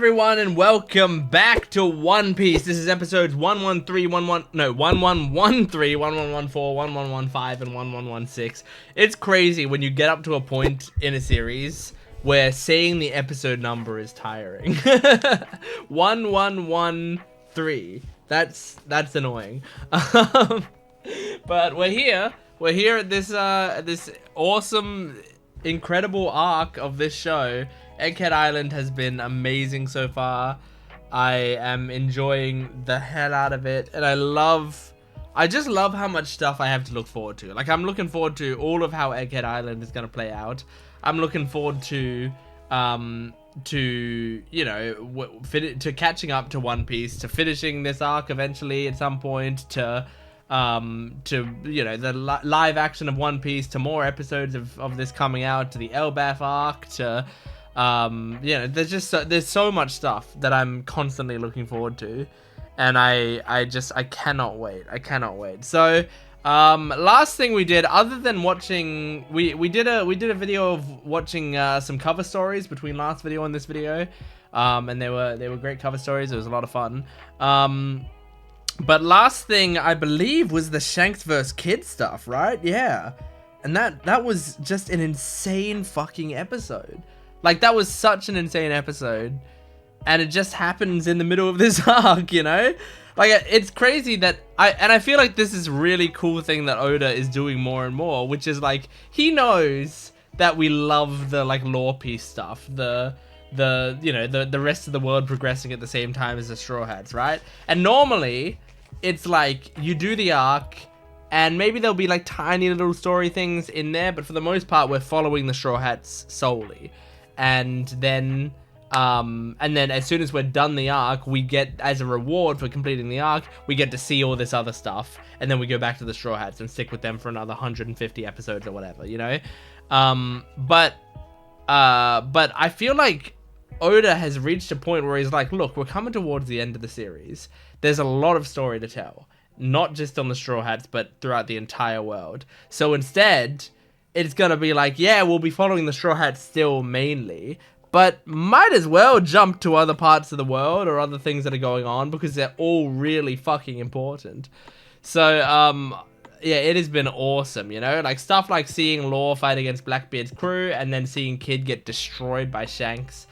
everyone, and welcome back to One Piece. This is episodes 113, 1113, 1114, 1115, and 1116. It's crazy when you get up to a point in a series where saying the episode number is tiring. 1113. That's annoying. But we're here. We're here at this this awesome, incredible arc of this show. Egghead Island has been amazing so far. I am enjoying the hell out of it, and I just love how much stuff I have to look forward to. Like, I'm looking forward to all of how Egghead Island is going to play out. I'm looking forward to you know, to catching up to One Piece, to finishing this arc eventually at some point, to you know, the live action of One Piece, to more episodes of this coming out, to the Elbaf arc, to you know, there's so much stuff that I'm constantly looking forward to, and I cannot wait. So last thing we did, other than watching, we did a video of watching some cover stories between last video and this video, and they were great cover stories. It was a lot of fun. But last thing, I believe, was the Shanks vs. Kid stuff, right? Yeah. And that was just an insane fucking episode. Like, that was such an insane episode. And it just happens in the middle of this arc, you know? Like, it's crazy that I feel like this is a really cool thing that Oda is doing more and more, which is, like, he knows that we love the, like, lore piece stuff. The you know, the rest of the world progressing at the same time as the Straw Hats, right? And normally, it's like, you do the arc, and maybe there'll be, like, tiny little story things in there, but for the most part, we're following the Straw Hats solely. And then as soon as we're done the arc, we get, as a reward for completing the arc, we get to see all this other stuff, and then we go back to the Straw Hats and stick with them for another 150 episodes or whatever, you know? But I feel like Oda has reached a point where he's like, look, we're coming towards the end of the series. There's a lot of story to tell, not just on the Straw Hats, but throughout the entire world. So instead, it's gonna be like, yeah, we'll be following the Straw Hats still mainly, but might as well jump to other parts of the world or other things that are going on, because they're all really fucking important. So, yeah, it has been awesome, you know? Like, stuff like seeing Law fight against Blackbeard's crew, and then seeing Kid get destroyed by Shanks.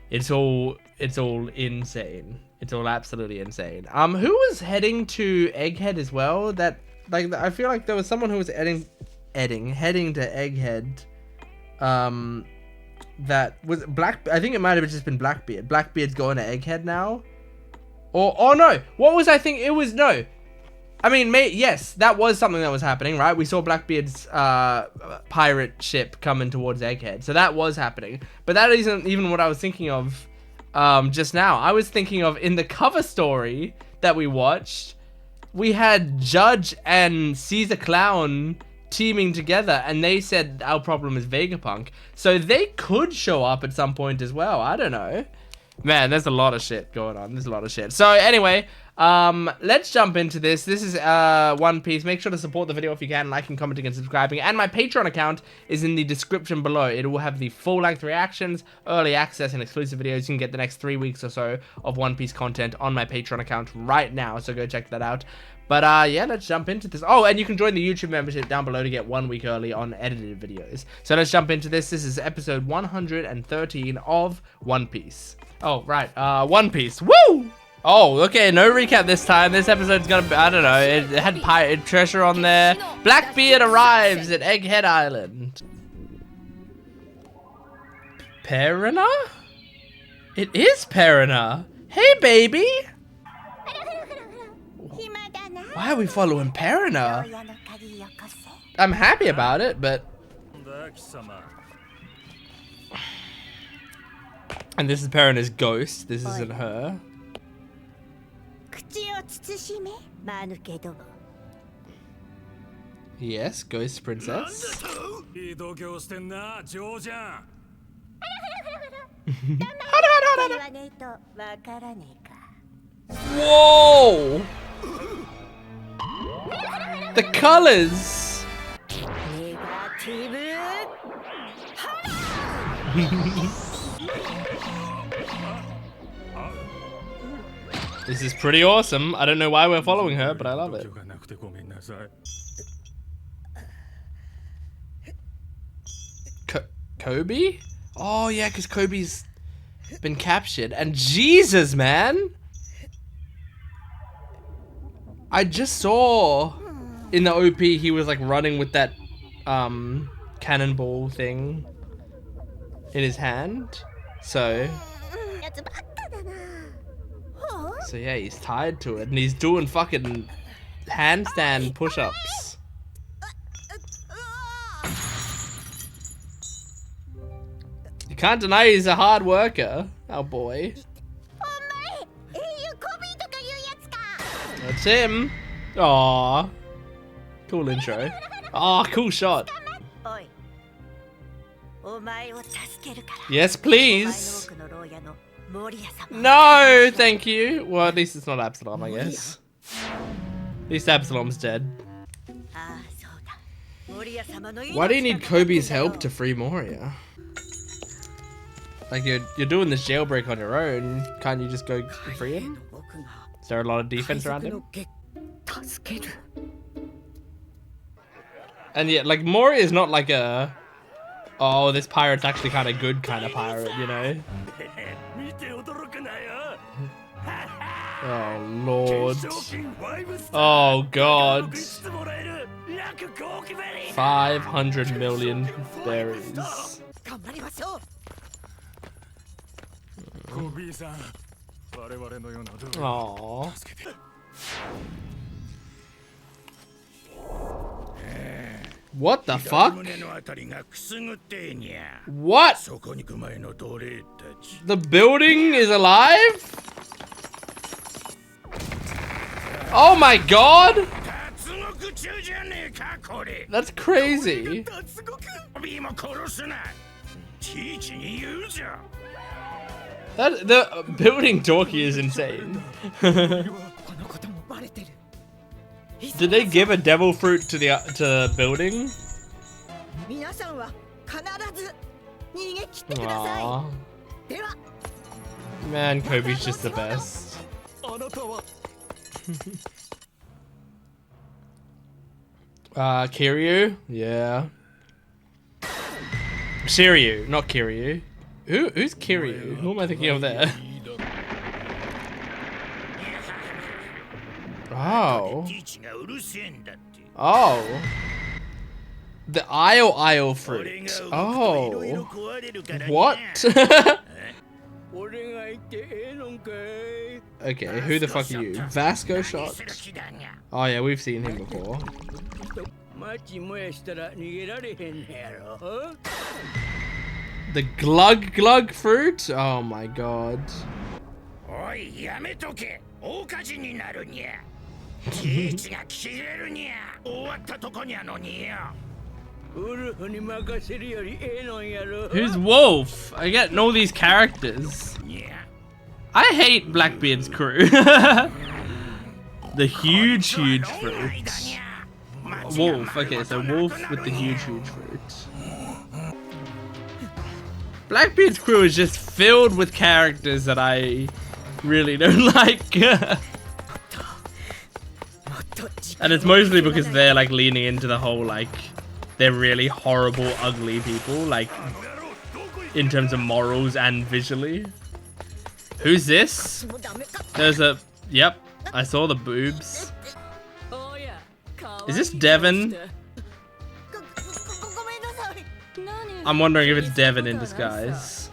It's all insane. It's all absolutely insane. Who was heading to Egghead as well? That, like, I feel like there was someone who was heading to Egghead. That was I think it might have just been Blackbeard. Blackbeard's going to Egghead now. Or, oh no, what was I think? It was, no. I mean, yes, that was something that was happening, right? We saw Blackbeard's pirate ship coming towards Egghead. So that was happening. But that isn't even what I was thinking of just now. I was thinking of, in the cover story that we watched, we had Judge and Caesar Clown teaming together, and they said our problem is Vegapunk. So they could show up at some point as well. I don't know. Man, there's a lot of shit going on. There's a lot of shit. So anyway, let's jump into this. This is One Piece. Make sure to support the video if you can, liking, commenting, and subscribing. And my Patreon account is in the description below. It will have the full-length reactions, early access, and exclusive videos. You can get the next 3 weeks or so of One Piece content on my Patreon account right now. So go check that out. But yeah, let's jump into this. Oh, and you can join the YouTube membership down below to get 1 week early on edited videos. So let's jump into this. This is episode 113 of One Piece. Oh, right. One Piece. Woo! Oh, okay. No recap this time. This episode's gonna be, I don't know. It had pirate treasure on there. Blackbeard arrives at Egghead Island. Perina? It is Perina. Hey, baby. Why are we following Perina? I'm happy about it, but... And this is Perina's ghost. This isn't her. Yes, ghost princess. Whoa! The colors! This is pretty awesome. I don't know why we're following her, but I love it. Koby? Oh yeah, because Koby's been captured. And Jesus, man! I just saw in the OP he was like running with that cannonball thing in his hand. So yeah, he's tied to it and he's doing fucking handstand push-ups. You can't deny he's a hard worker, our boy. That's him. Aww. Cool intro. Aw, cool shot. Yes, please. No, thank you. Well, at least it's not Absalom, I guess. At least Absalom's dead. Why do you need Koby's help to free Moria? Like, you're doing this jailbreak on your own. Can't you just go free him? Is there a lot of defense around him? And yeah, like, Moria is not like a... Oh, this pirate's actually kind of good kind of pirate, you know? Oh, Lord. Oh, God. 500 million berries. Aww. What the fuck? What? The building is alive? Oh my god! That's crazy. The building talkie is insane. Did they give a devil fruit to the building? Aww. Man, Koby's just the best. Kiryu? Yeah. Shiryu, not Kiryu. Who's Kiryu? Who am I thinking of there? Oh. Oh. The Isle fruit. Oh. What? Okay, who the fuck are you? Vasco shot? Oh yeah, we've seen him before. The glug fruit? Oh my god. Who's Wolf? I get all these characters. I hate Blackbeard's crew. The huge fruit. Wolf. Okay, so Wolf with the huge fruit. Blackbeard's crew is just filled with characters that I really don't like. And it's mostly because they're like leaning into the whole like they're really horrible, ugly people, like in terms of morals and visually. Who's this? There's a... Yep, I saw the boobs. Is this Devon? I'm wondering if it's Devon in disguise.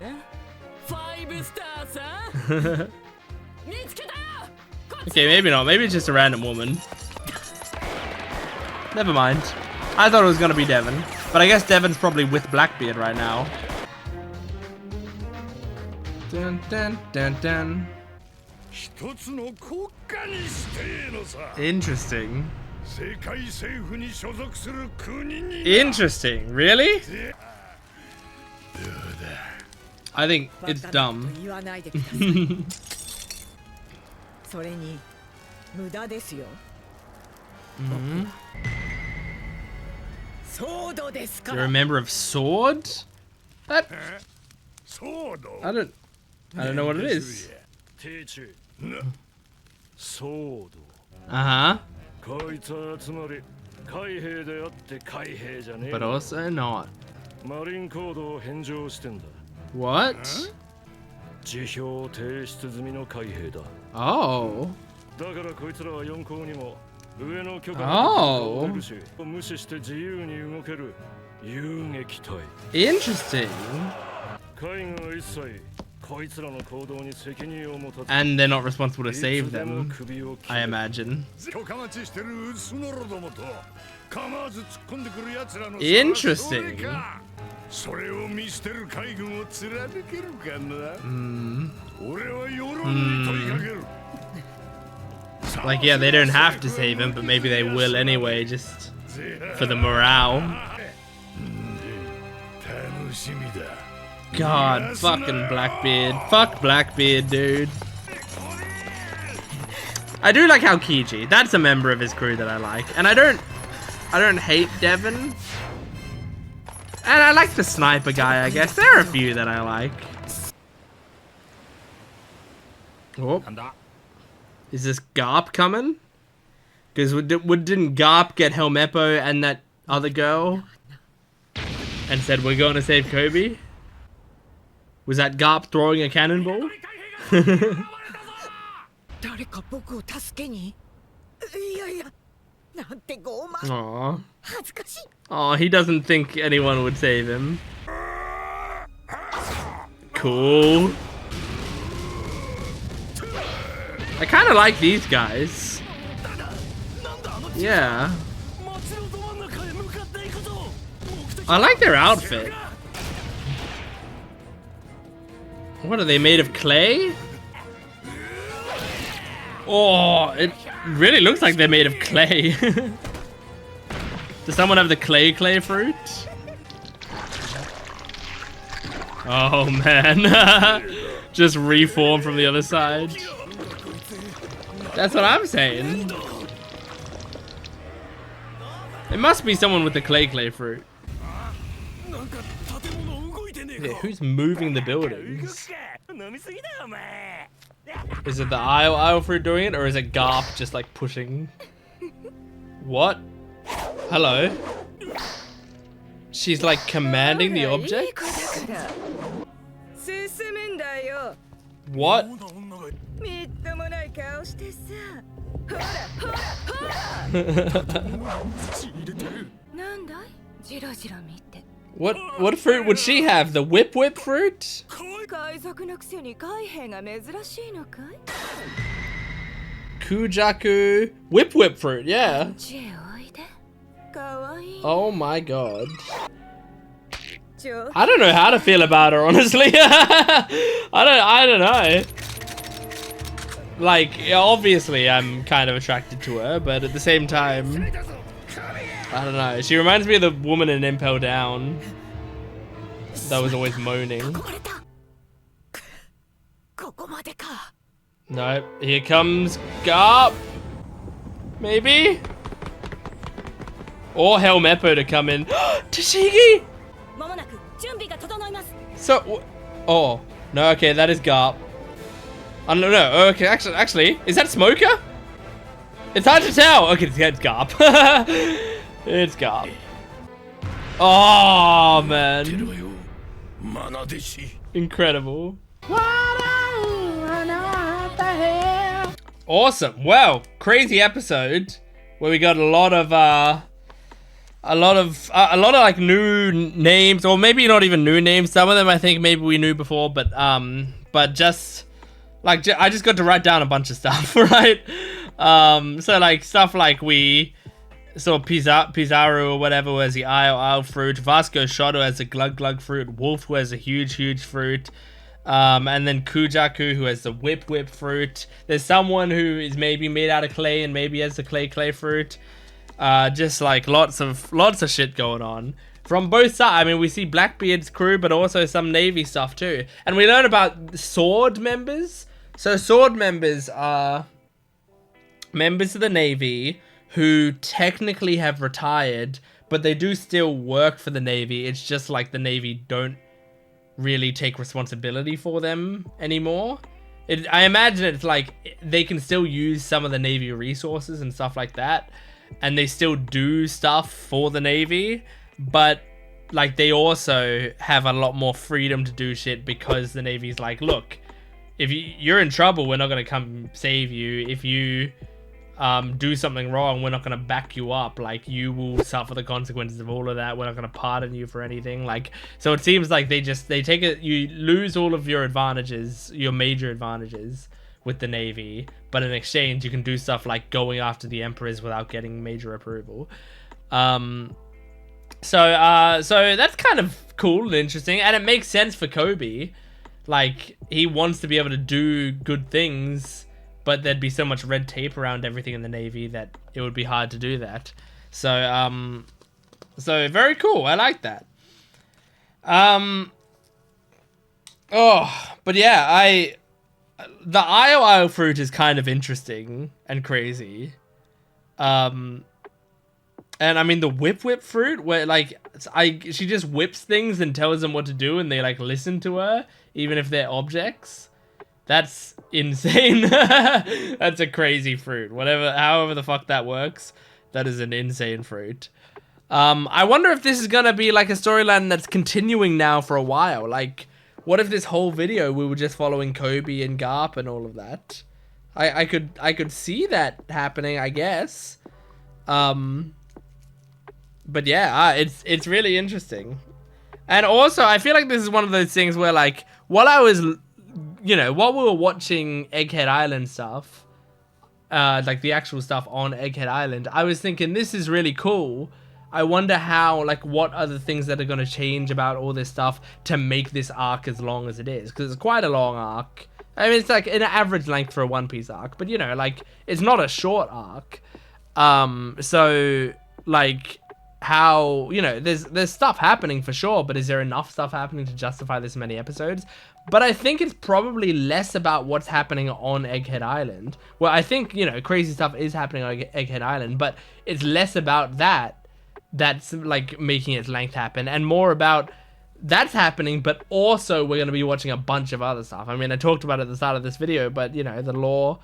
Okay, maybe not. Maybe it's just a random woman. Never mind. I thought it was gonna be Devon, but I guess Devon's probably with Blackbeard right now. Dun, dun, dun, dun. Interesting. Interesting. Really? I think it's dumb. You're a member of Sword? That... I don't know what it is. Uh-huh. But also not. What? Oh. Oh. Interesting. And they're not responsible to save them, I imagine. Interesting. Like, yeah, they don't have to save him, but maybe they will anyway, just for the morale. God, fucking Blackbeard. Fuck Blackbeard, dude. I do like Aokiji. That's a member of his crew that I like. And I don't hate Devon. And I like the sniper guy, I guess. There are a few that I like. Oh. Is this Garp coming? Because didn't Garp get Helmeppo and that other girl? And said, we're going to save Koby? Was that Garp throwing a cannonball? Aww. Aw, he doesn't think anyone would save him. Cool. I kind of like these guys. Yeah. I like their outfit. What are they made of clay? Oh, it really looks like they're made of clay. Does someone have the clay fruit? Oh man. Just reform from the other side. That's what I'm saying. It must be someone with the clay fruit. Yeah, who's moving the buildings? Is it the Isle fruit doing it, or is it Garp just like pushing? What? Hello? She's like commanding the objects? What? What fruit would she have? The whip fruit? Kujaku whip fruit, yeah. Oh my god. I don't know how to feel about her, honestly. I don't know. Like, obviously I'm kind of attracted to her, but at the same time, I don't know. She reminds me of the woman in Impel Down that was always moaning. Nope. Here comes Garp. Maybe? Or Helmeppo to come in. Tashigi! So, oh. No, okay, that is Garp. I don't know. Okay, actually, is that Smoker? It's hard to tell. Okay, it's Garp. It's Garp. Oh, man. Incredible. Awesome. Well, crazy episode where we got a lot of like new names, or maybe not even new names. Some of them I think maybe we knew before, but just like I just got to write down a bunch of stuff, right? So like stuff like we saw Pizarro or whatever who has the Isle fruit, Vasco Shoto has the Glug fruit, Wolf who has a huge fruit, and then Kujaku who has the whip fruit. There's someone who is maybe made out of clay and maybe has the clay fruit. Just like lots of shit going on from both sides. I mean, we see Blackbeard's crew, but also some Navy stuff too. And we learn about sword members. So sword members are members of the Navy who technically have retired, but they do still work for the Navy. It's just like the Navy don't really take responsibility for them anymore. I imagine it's like they can still use some of the Navy resources and stuff like that, and they still do stuff for the Navy, but like they also have a lot more freedom to do shit because the Navy's like, look, if you're in trouble, we're not gonna come save you. If you do something wrong, we're not gonna back you up. Like, you will suffer the consequences of all of that. We're not gonna pardon you for anything. Like, so it seems like they take it. You lose all of your advantages, your major advantages with the Navy, but in exchange, you can do stuff like going after the Emperors without getting major approval. So that's kind of cool and interesting, and it makes sense for Koby. Like, he wants to be able to do good things, but there'd be so much red tape around everything in the Navy that it would be hard to do that. So, so very cool. I like that. But yeah, the Io fruit is kind of interesting and crazy. And I mean, the whip fruit, where like, she just whips things and tells them what to do, and they like listen to her, even if they're objects. That's insane. That's a crazy fruit. However the fuck that works, that is an insane fruit. I wonder if this is gonna be like a storyline that's continuing now for a while. Like, what if this whole video we were just following Koby and Garp and all of that? I could see that happening, I guess. But yeah, it's really interesting. And also, I feel like this is one of those things where, like, while we were watching Egghead Island stuff, like the actual stuff on Egghead Island, I was thinking, this is really cool. I wonder how, like, what other things that are going to change about all this stuff to make this arc as long as it is. Because it's quite a long arc. I mean, it's like an average length for a One Piece arc. But, you know, like, it's not a short arc. So, like, how, you know, there's stuff happening for sure, but is there enough stuff happening to justify this many episodes? But I think it's probably less about what's happening on Egghead Island. Well, I think, you know, crazy stuff is happening on Egghead Island, but it's less about that's like making its length happen, and more about that's happening, but also we're going to be watching a bunch of other stuff. I mean, I talked about it at the start of this video, but, you know, the law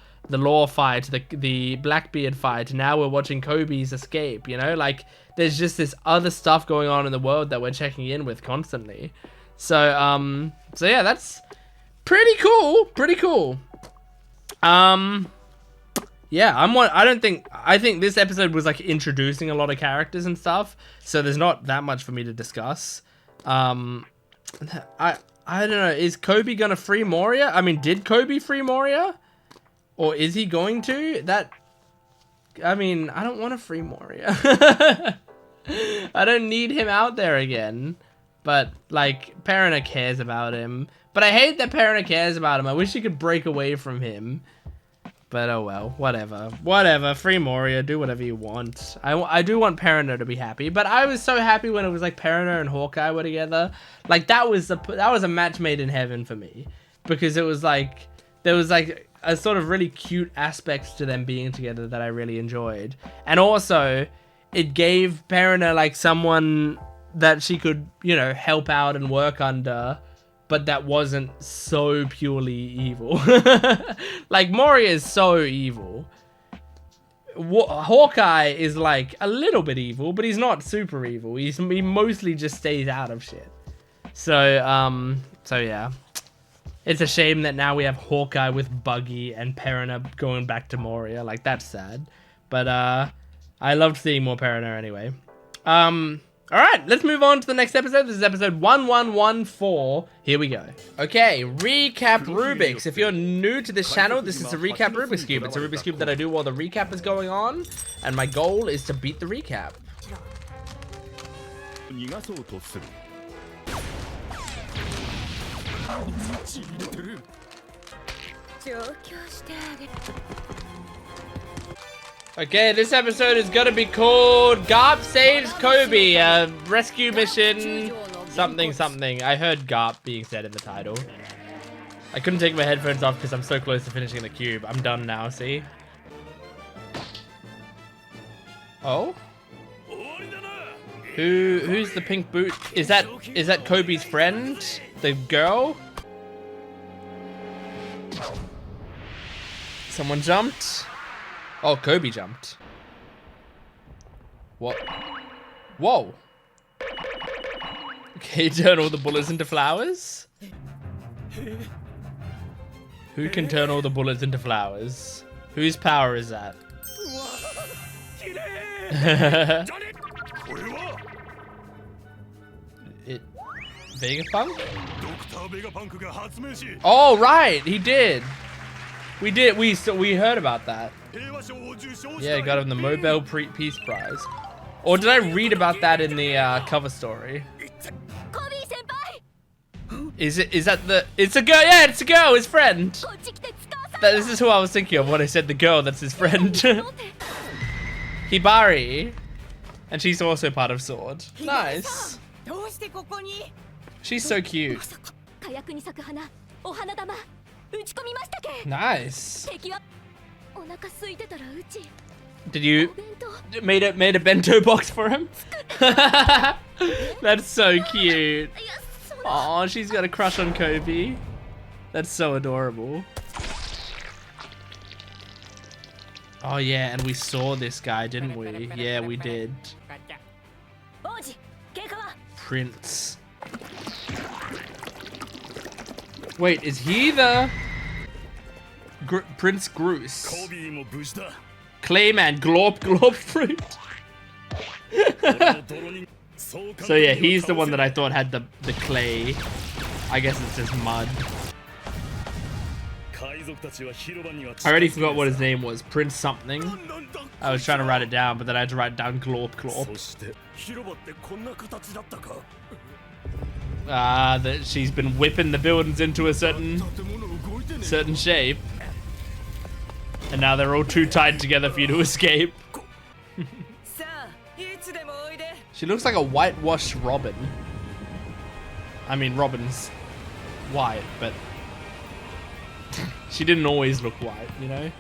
fight, the Blackbeard fight, now we're watching Koby's escape, you know? Like, there's just this other stuff going on in the world that we're checking in with constantly. So yeah, that's pretty cool. Yeah, I think this episode was like introducing a lot of characters and stuff, so there's not that much for me to discuss. I don't know, is Koby gonna free Moria? I mean, did Koby free Moria? Or is he going to? I mean, I don't want to free Moria. I don't need him out there again. But, like, Perina cares about him. But I hate that Perina cares about him. I wish he could break away from him. But oh well, whatever. Whatever, free Moria, do whatever you want. I do want Perina to be happy. But I was so happy when it was like Perina and Hawkeye were together. Like, that was a match made in heaven for me. Because it was like, there was like a sort of really cute aspects to them being together that I really enjoyed. And also, it gave Perina like someone that she could, you know, help out and work under, but that wasn't so purely evil. Like, Moria is so evil. Hawkeye is like a little bit evil, but he's not super evil. He mostly just stays out of shit. So yeah. It's a shame that now we have Hawkeye with Buggy and Perina going back to Moria. Like, that's sad. But I loved seeing more Perina anyway. Alright, let's move on to the next episode. This is episode 1114. Here we go. Okay, recap Rubik's. If you're new to this channel, this is a recap Rubik's Cube. It's a Rubik's Cube that I do while the recap is going on, and my goal is to beat the recap. Okay, this episode is gonna be called Garp Saves Koby, a rescue mission, something. I heard Garp being said in the title. I couldn't take my headphones off because I'm so close to finishing the cube. I'm done now, see? Oh? Who's the pink boot? Is that Koby's friend? The girl? Someone jumped. Oh, Koby jumped. What? Whoa. Okay, turn all the bullets into flowers? Who can turn all the bullets into flowers? Whose power is that? Vegapunk? Oh, right, he did. We heard about that. Yeah, got him the Nobel Peace Prize. Or did I read about that in the cover story? Is that the? It's a girl. Yeah, it's a girl. His friend. This is who I was thinking of when I said the girl. That's his friend. Hibari, and she's also part of Sword. Nice. She's so cute. Nice. Did you made a bento box for him? That's so cute. Oh, she's got a crush on Koby. That's so adorable. Oh yeah, and we saw this guy, didn't we? Yeah, we did. Prince. Wait, is he the Prince Groose? Clayman glorp glorp fruit. So yeah, he's the one that I thought had the clay. I guess it's just mud. I already forgot what his name was. Prince something. I was trying to write it down, but then I had to write down glorp glorp. That she's been whipping the buildings into a certain shape. And now they're all too tied together for you to escape. She looks like a whitewashed Robin. I mean, Robin's white, but she didn't always look white, you know?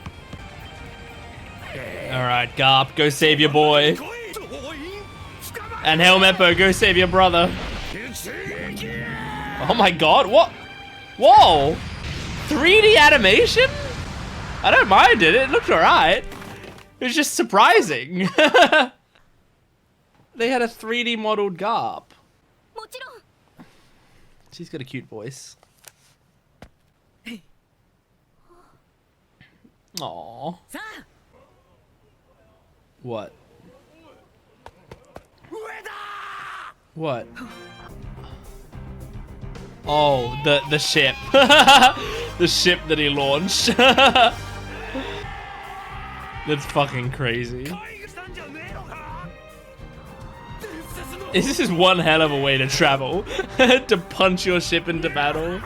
Alright, Garp, go save your boy. And Helmeppo, go save your brother. Oh my god, what? Whoa! 3D animation? I don't mind it, it looked alright. It was just surprising. They had a 3D modeled Garp. She's got a cute voice. Aww. What? What? Oh, the ship. The ship that he launched. That's fucking crazy. This is one hell of a way to travel. To punch your ship into battle.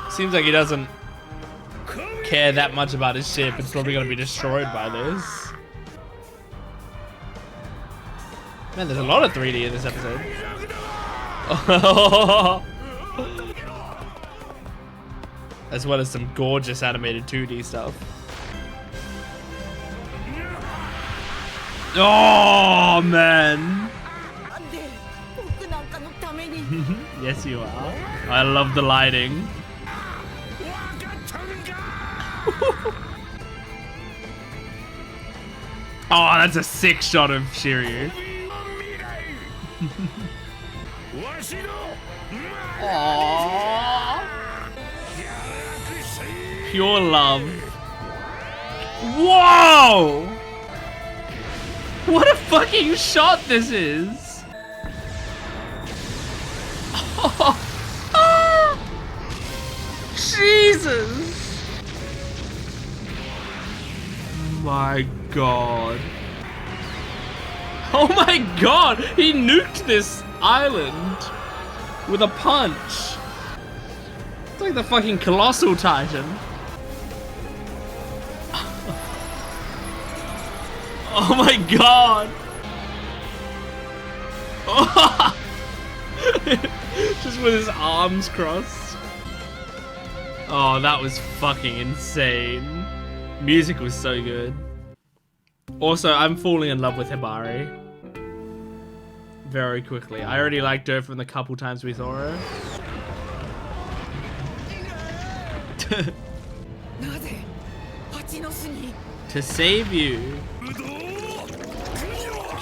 Seems like he doesn't care that much about his ship. It's probably gonna be destroyed by this. Man, there's a lot of 3D in this episode. As well as some gorgeous animated 2D stuff. Oh man! Yes, you are. I love the lighting. Oh, that's a sick shot of Shiryu. Aww. Pure love. Whoa! What a fucking shot this is! Oh, Jesus! My god. Oh my god! He nuked this island with a punch. It's like the fucking Colossal Titan. Oh my god! Oh. Just with his arms crossed. Oh, that was fucking insane. Music was so good. Also, I'm falling in love with Hibari. Very quickly. I already liked her from the couple times we saw her. To save you.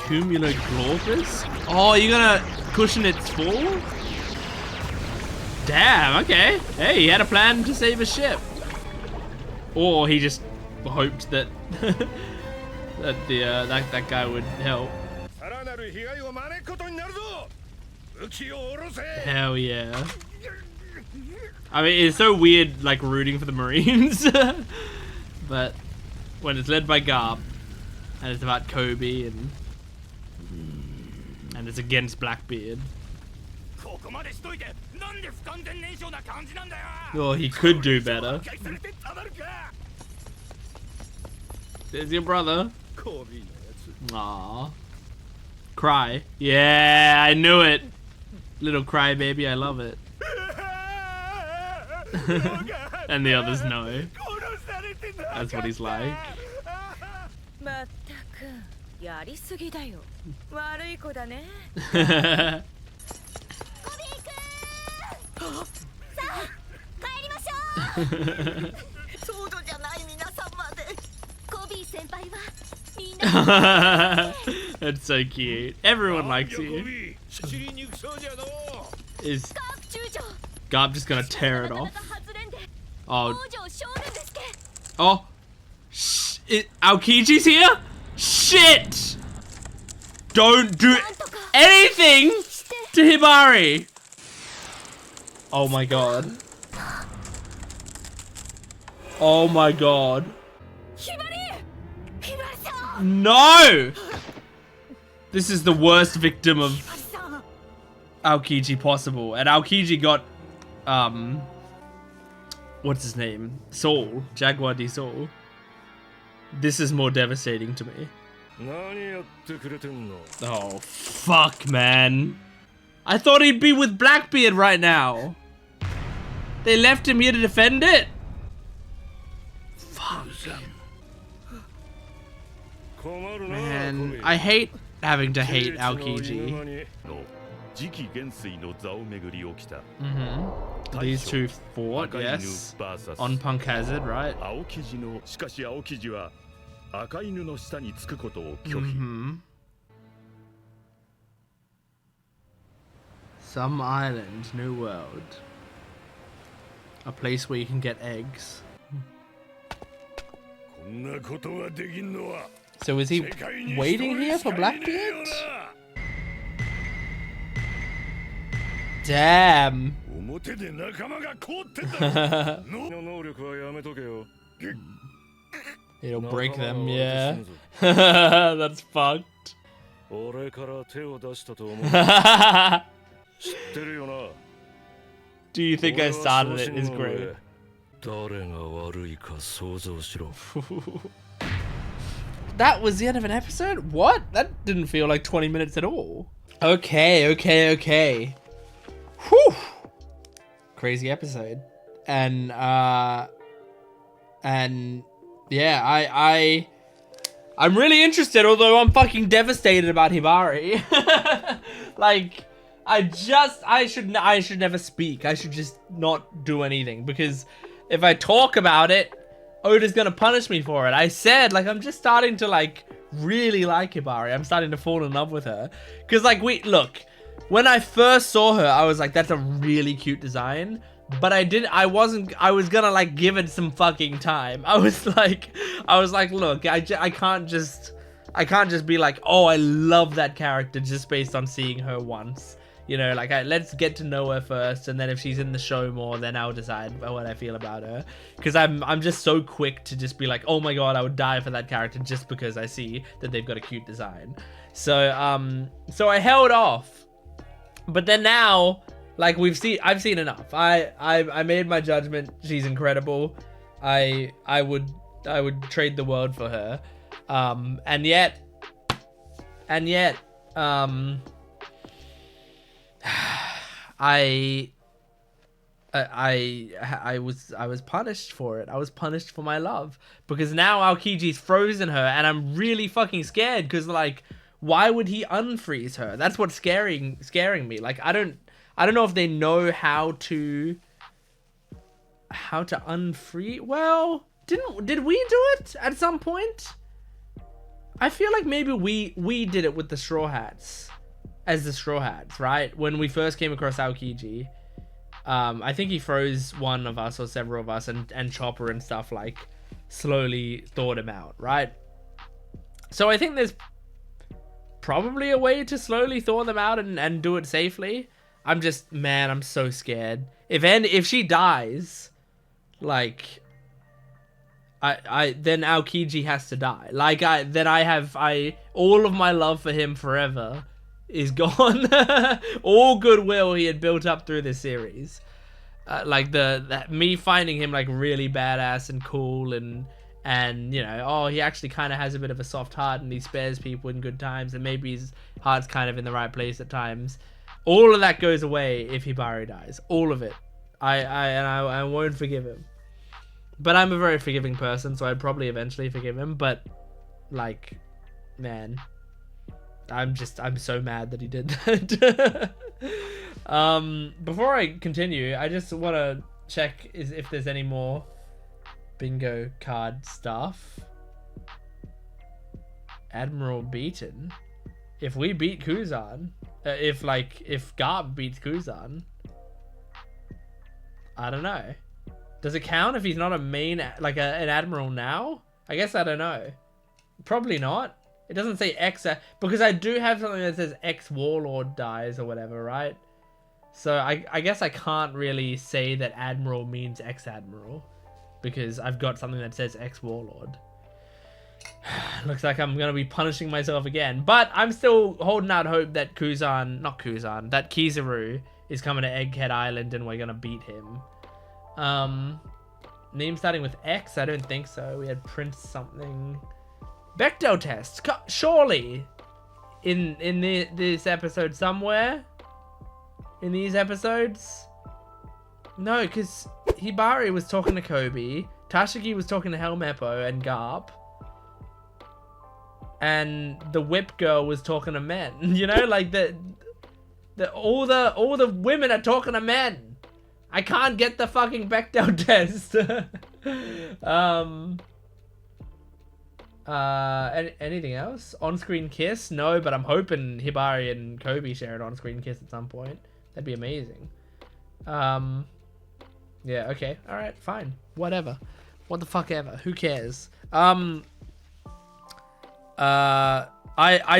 Cumuloglorbus? Oh, you're gonna cushion its fall? Damn, okay. Hey, he had a plan to save a ship. Or he just hoped that that guy would help. Hell yeah. I mean, it's so weird, like, rooting for the Marines. But when it's led by Garp, and it's about Koby, and it's against Blackbeard. Oh, he could do better. There's your brother. Aww. Cry. Yeah, I knew it. Little cry baby, I love it. And the others know. That's what he's like. That's so cute. Everyone likes you. Is Garp just gonna tear it off? Oh. Oh. Aokiji's here? Shit! Don't do anything to Hibari! Oh my god. Oh my god. No! This is the worst victim of Aokiji possible. And Aokiji got, what's his name? Soul. Jaguar de Soul. This is more devastating to me. Oh, fuck, man. I thought he'd be with Blackbeard right now. They left him here to defend it? Fuck. Man, I hate having to hate Aokiji. These two fought, yes, on Punk Hazard, right? Some island, new world. A place where you can get eggs. So is he waiting here for Blackbeard? Damn. It'll break them, yeah. That's fucked. Do you think I started it is great. That was the end of an episode? What? That didn't feel like 20 minutes at all. Okay. Whew. Crazy episode. And yeah, I'm really interested, although I'm fucking devastated about Hibari. Like, I should never speak. I should just not do anything, because if I talk about it, Oda's gonna punish me for it. I said, like, I'm just starting to, like, really like Hibari. I'm starting to fall in love with her. Because, like, look, when I first saw her, I was like, that's a really cute design. But I was gonna, like, give it some fucking time. I was like, look, I can't just be like, oh, I love that character just based on seeing her once. You know, like, let's get to know her first, and then if she's in the show more, then I'll decide what I feel about her. Because I'm just so quick to just be like, oh my god, I would die for that character just because I see that they've got a cute design. So so I held off. But then now, like, I've seen enough. I made my judgment. She's incredible. I would trade the world for her. And yet, I was punished for it. I was punished for my love, because now Aokiji's frozen her, and I'm really fucking scared, because, like, why would he unfreeze her? That's what's scaring me. Like, I don't know if they know how how to unfree. Well, did we do it at some point? I feel like maybe we did it with the Straw Hats, as the Straw Hats, right? When we first came across Aokiji, I think he froze one of us or several of us, and Chopper and stuff like slowly thawed him out, right? So I think there's probably a way to slowly thaw them out and do it safely. I'm so scared. If she dies, like, then Aokiji has to die. Like, all of my love for him forever is gone. All goodwill he had built up through this series. Like me finding him like really badass and cool and you know, oh, he actually kind of has a bit of a soft heart and he spares people in good times and maybe his heart's kind of in the right place at times. All of that goes away if Hibari dies. All of it. I won't forgive him. But I'm a very forgiving person, so I'd probably eventually forgive him. But, like, man, I'm so mad that he did that. Before I continue, I just want to check if there's any more bingo card stuff. Admiral beaten. If we beat Kuzan, if Garp beats Kuzan, I don't know. Does it count if he's not a main, like an admiral now? I guess I don't know. Probably not. It doesn't say X, because I do have something that says X warlord dies or whatever, right? So I guess I can't really say that admiral means X admiral, because I've got something that says X warlord. Looks like I'm gonna be punishing myself again, but I'm still holding out hope that that Kizaru is coming to Egghead Island and we're gonna beat him. Name starting with X? I don't think so. We had Prince something. Bechdel test, surely, in this episode somewhere. In these episodes, no, because Hibari was talking to Koby, Tashigi was talking to Helmeppo and Garp, and the whip girl was talking to men. You know, like all the women are talking to men. I can't get the fucking Bechdel test. Anything else? On-screen kiss? No, but I'm hoping Hibari and Koby share an on-screen kiss at some point. That'd be amazing. Yeah, okay. Alright, fine. Whatever. What the fuck ever. Who cares? I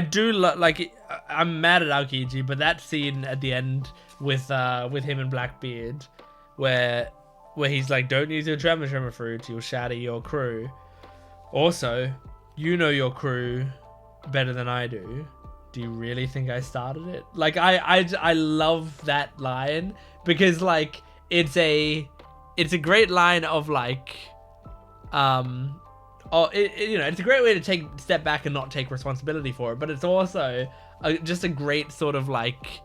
do like. I'm mad at Aokiji, but that scene at the end with him and Blackbeard, where he's like, "Don't use your tremor fruit, you'll shatter your crew." Also, you know your crew better than I do. Do you really think I started it? Like, I love that line because like it's a great line of like, you know, it's a great way to step back and not take responsibility for it, but it's also just a great sort of like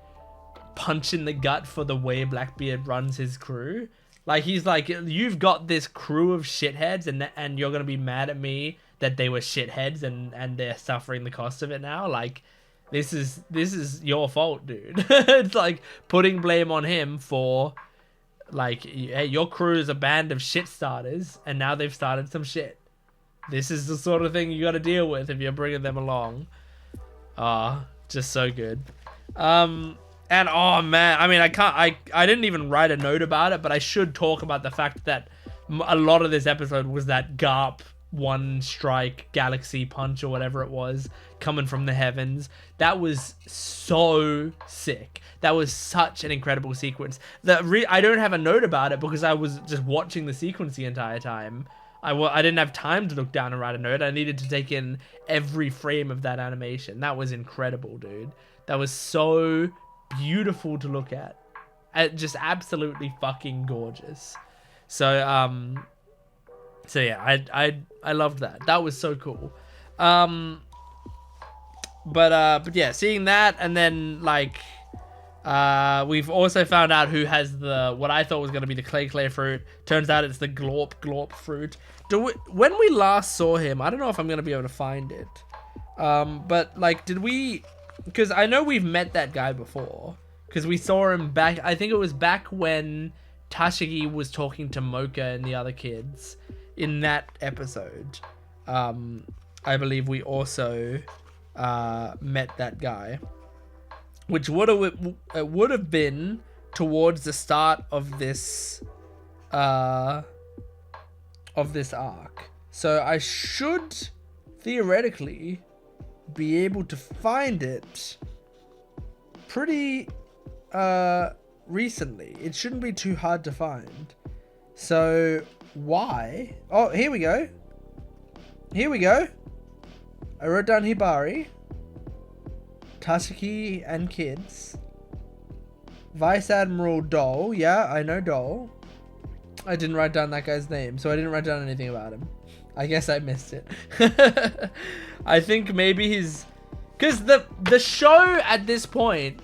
punch in the gut for the way Blackbeard runs his crew. Like, he's like, you've got this crew of shitheads and you're gonna be mad at me that they were shitheads and they're suffering the cost of it now. Like, this is your fault, dude. It's like putting blame on him for like, hey, your crew is a band of shit starters and now they've started some shit. This is the sort of thing you got to deal with if you're bringing them along. Just so good. And oh man, I mean, I didn't even write a note about it, but I should talk about the fact that a lot of this episode was that Garp one strike galaxy punch or whatever it was coming from the heavens. That was so sick. That was such an incredible sequence. I don't have a note about it because I was just watching the sequence the entire time. I didn't have time to look down and write a note. I needed to take in every frame of that animation. That was incredible, dude. That was so beautiful to look at. Just absolutely fucking gorgeous. So yeah, I loved that. That was so cool. But yeah, seeing that, and then like we've also found out who has what I thought was going to be the clay fruit. Turns out it's the glorp fruit. When we last saw him, I don't know if I'm going to be able to find it. But like, because I know we've met that guy before, because we saw him back, I think it was back when Tashigi was talking to Mocha and the other kids in that episode. I believe we also met that guy, which would have been towards the start of this arc. So I should theoretically be able to find it pretty recently. It shouldn't be too hard to find. So why? Oh, here we go. Here we go. I wrote down Hibari, Tashiki and kids, Vice Admiral Dole. Yeah, I know Dole. I didn't write down that guy's name, so I didn't write down anything about him. I guess I missed it. I think maybe he's... Because the show at this point,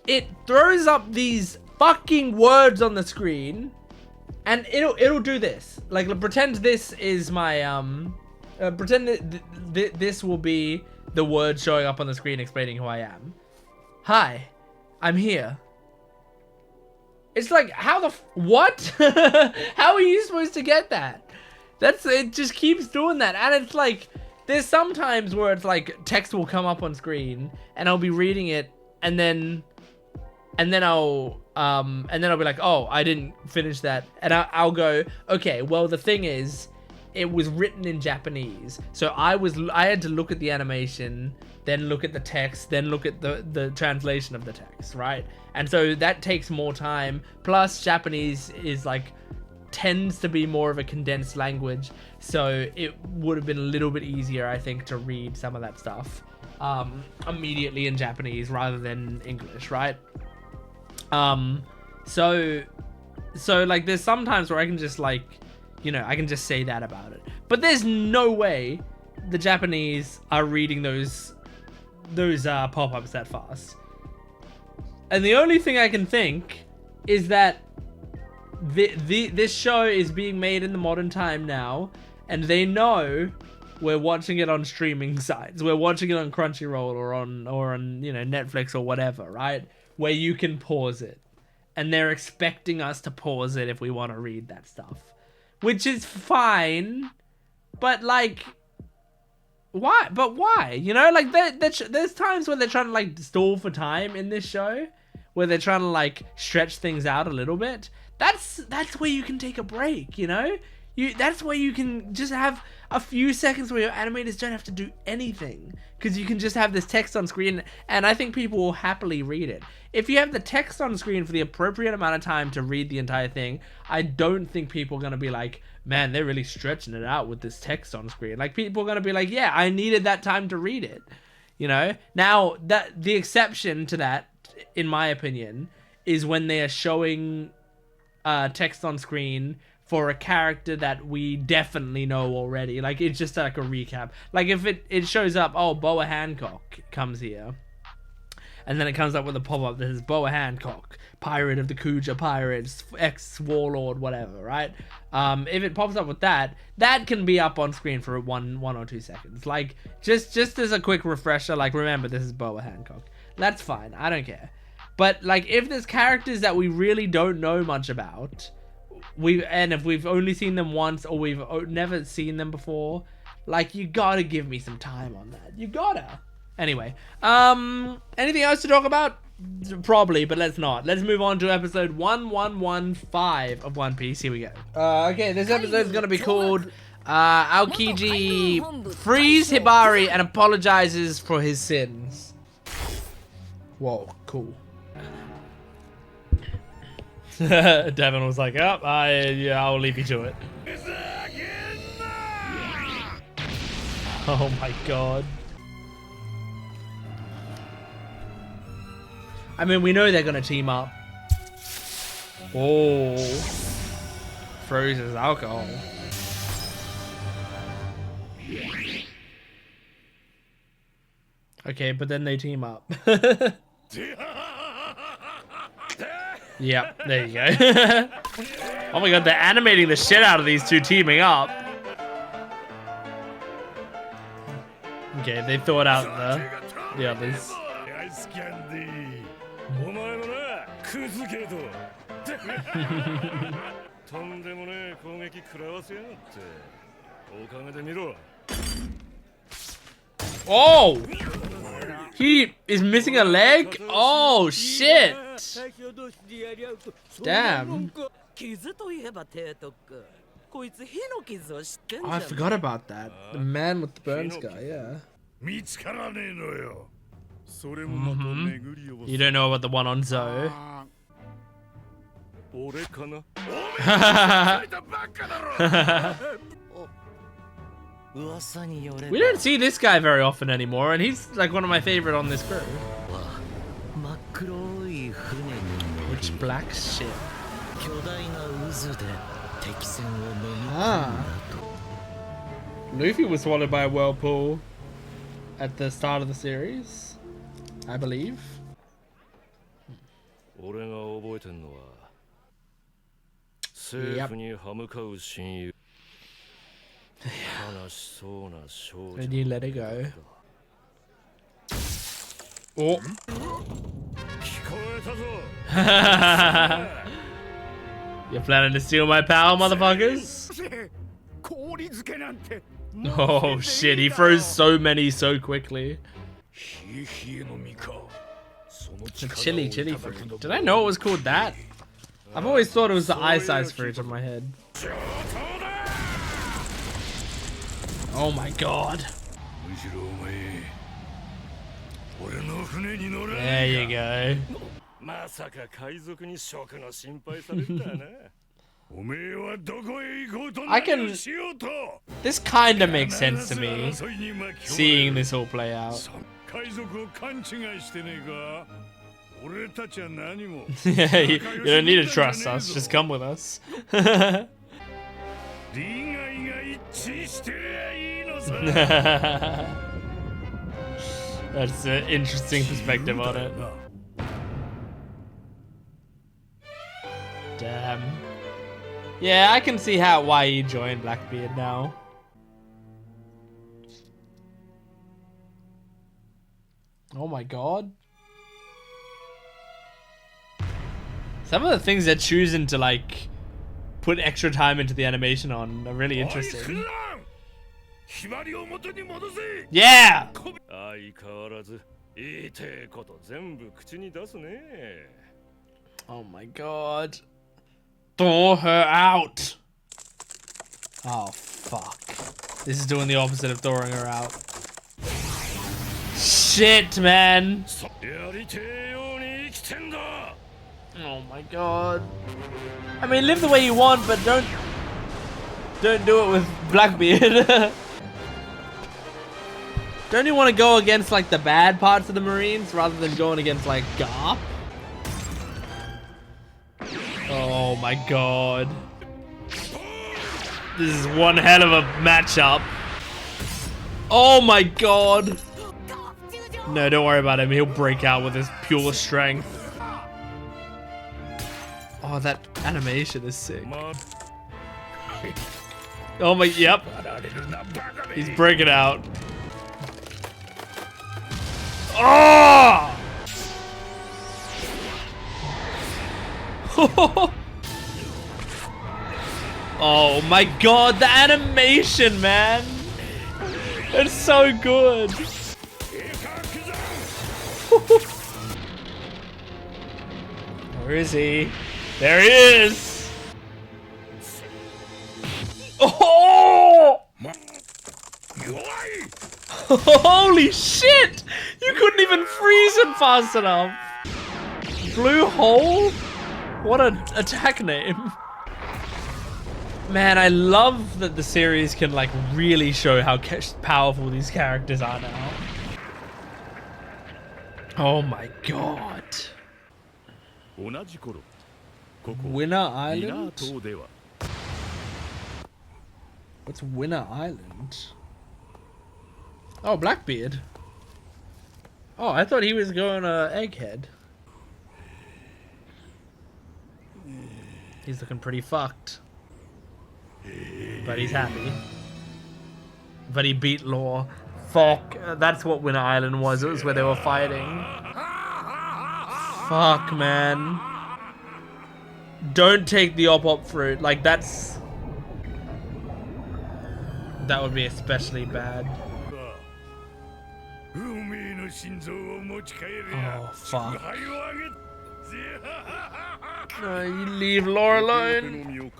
it throws up these fucking words on the screen, and it'll do this. Like, pretend this is my... pretend that this will be the word showing up on the screen explaining who I am. Hi, I'm here. It's like, how the what? How are you supposed to get that? It just keeps doing that. And it's like, there's sometimes where it's like text will come up on screen and I'll be reading it and then I'll be like, oh, I didn't finish that. And I'll go, okay, well, the thing is, it was written in Japanese. So I had to look at the animation, then look at the text, then look at the translation of the text, right? And so that takes more time. Plus Japanese is like, tends to be more of a condensed language. So it would have been a little bit easier, I think, to read some of that stuff immediately in Japanese rather than English, right? So like there's sometimes where I can just like, you know, I can just say that about it. But there's no way the Japanese are reading those pop-ups that fast. And the only thing I can think is that this show is being made in the modern time now, and they know we're watching it on streaming sites. We're watching it on Crunchyroll or on you know, Netflix or whatever, right? Where you can pause it. And they're expecting us to pause it if we want to read that stuff. Which is fine, but like, why? But why? You know, like there's times where they're trying to like stall for time in this show, where they're trying to like stretch things out a little bit. That's where you can take a break, you know? That's where you can just have a few seconds where your animators don't have to do anything, because you can just have this text on screen, and I think people will happily read it. If you have the text on screen for the appropriate amount of time to read the entire thing, I don't think people are going to be like, man, they're really stretching it out with this text on screen. Like, people are going to be like, yeah, I needed that time to read it, you know? Now, the exception to that, in my opinion, is when they are showing text on screen for a character that we definitely know already. Like, it's just like a recap. Like, if it shows up, oh, Boa Hancock comes here, and then it comes up with a pop-up that says Boa Hancock, pirate of the Kuja Pirates, ex-warlord, whatever, right? If it pops up with that can be up on screen for one or 2 seconds. Like, just as a quick refresher, like, remember, this is Boa Hancock. That's fine. I don't care. But, like, if there's characters that we really don't know much about, and if we've only seen them once or we've never seen them before, like, you gotta give me some time on that. You gotta. Anyway, anything else to talk about? Probably, but let's not. Let's move on to episode 1115 of One Piece. Here we go. Okay, this episode is gonna be called Aokiji frees Hibari and apologizes for his sins. Whoa, cool. Devin was like, oh, I'll leave you to it. Oh my god. I mean, we know they're gonna team up. Oh. Froze his alcohol. Okay, but then they team up. Yep, there you go. Oh my god, they're animating the shit out of these two teaming up. Okay, they thought out the others. Oh! He is missing a leg? Oh, shit! Damn. Oh, I forgot about that. The man with the burn scar, yeah. You don't know about the one on Zoe. We don't see this guy very often anymore, and he's like one of my favorite on this crew. Which black ship? Ah. Luffy was swallowed by a whirlpool at the start of the series, I believe. Yep. And you let it go. Oh. You're planning to steal my power, motherfuckers? Oh shit, he throws so many so quickly. The chili fruit. Did I know it was called that? I've always thought it was the ice fruit on my head. Oh my god. There you go. This kinda makes sense to me, seeing this all play out. Yeah, you don't need to trust us, just come with us. That's an interesting perspective on it. Damn. Yeah, I can see why he joined Blackbeard now. Oh my god. Some of the things they're choosing to like put extra time into the animation on are really interesting. Yeah! Oh my god. Thaw her out! Oh fuck. This is doing the opposite of thawing her out. Shit, man! Oh my god. I mean, live the way you want, but don't do it with Blackbeard. Don't you want to go against like the bad parts of the Marines rather than going against like Garp? Oh my god. This is one hell of a matchup. Oh my god. No, don't worry about him. He'll break out with his pure strength. Oh, that animation is sick. Oh my, yep. He's breaking out. Oh! Oh my god, the animation, man! It's so good! Where is he? There he is! Oh! Holy shit! You couldn't even freeze him fast enough! Blue hole? What an attack name. Man, I love that the series can like really show how powerful these characters are now. Oh my god. Winner Island? What's Winner Island? Oh, Blackbeard. Oh, I thought he was going Egghead. He's looking pretty fucked. But he's happy. But he beat Law. Fuck, that's what Winter Island was. It was where they were fighting. Fuck, man. Don't take the op fruit. Like that would be especially bad. Oh fuck. No, you leave Laura alone.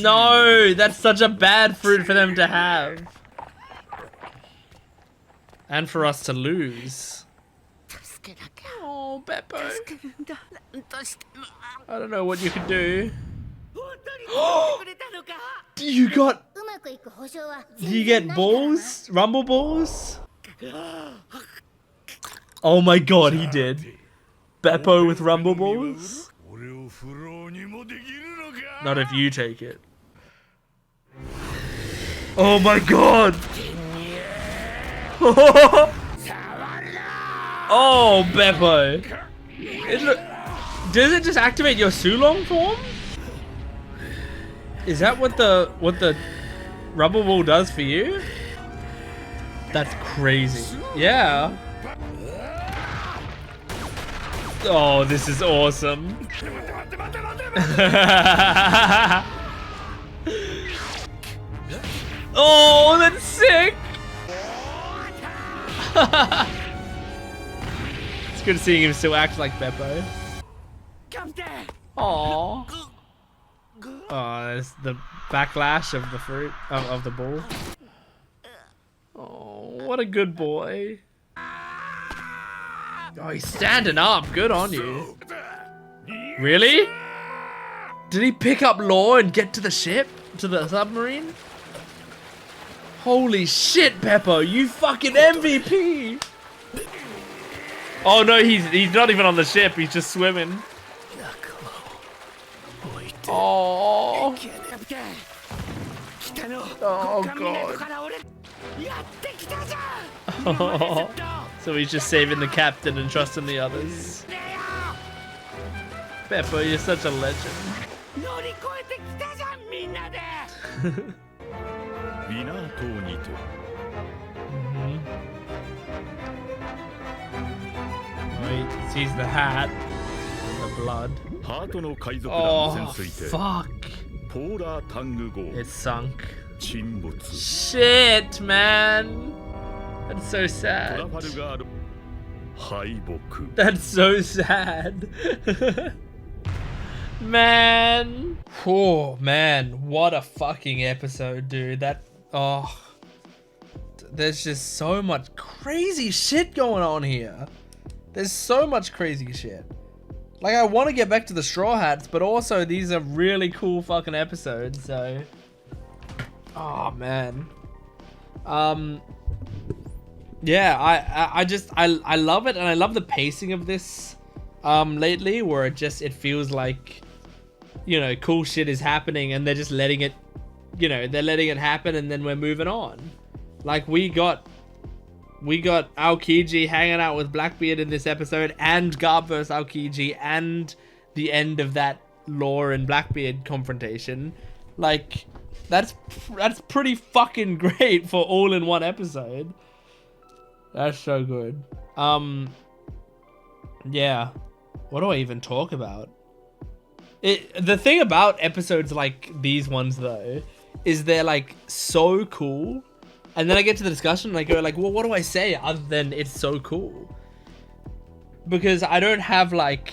No, that's such a bad fruit for them to have. And for us to lose. Oh, Beppo. I don't know what you could do. You get balls? Rumble balls? Oh my god, he did. Beppo with rumble balls? Not if you take it. Oh my god! Oh, Beppo. Does it just activate your Sulong form? Is that what the rubber ball does for you? That's crazy. Yeah. Oh, this is awesome. Oh, that's sick. It's good seeing him still act like Beppo. Aww. Oh, there's the backlash of the fruit, of the ball. Oh, what a good boy. Oh, he's standing up. Good on you. Really? Did he pick up Law and get to the ship? To the submarine? Holy shit, Beppo. You fucking MVP. Oh no, he's not even on the ship. He's just swimming. Oh. Oh god. Oh. So he's just saving the captain and trusting the others. Beppo, you're such a legend. Wait, he sees the hat. The blood. Oh, fuck. It's sunk. Shit, man. That's so sad. That's so sad. Man. Oh, man. What a fucking episode, dude. Oh. There's just so much crazy shit going on here. There's so much crazy shit. Like, I want to get back to the Straw Hats, but also these are really cool fucking episodes, so... Oh, man. Yeah, I love it, and I love the pacing of this lately, where it feels like, you know, cool shit is happening, and they're just letting it, you know, they're letting it happen, and then we're moving on. Like, we got Aokiji hanging out with Blackbeard in this episode, and Garp vs Aokiji, and the end of that Law and Blackbeard confrontation. Like, that's pretty fucking great for all in one episode. That's so good. Yeah. What do I even talk about? The thing about episodes like these ones, though, is they're like so cool. And then I get to the discussion and I go like, well, what do I say other than it's so cool? Because I don't have like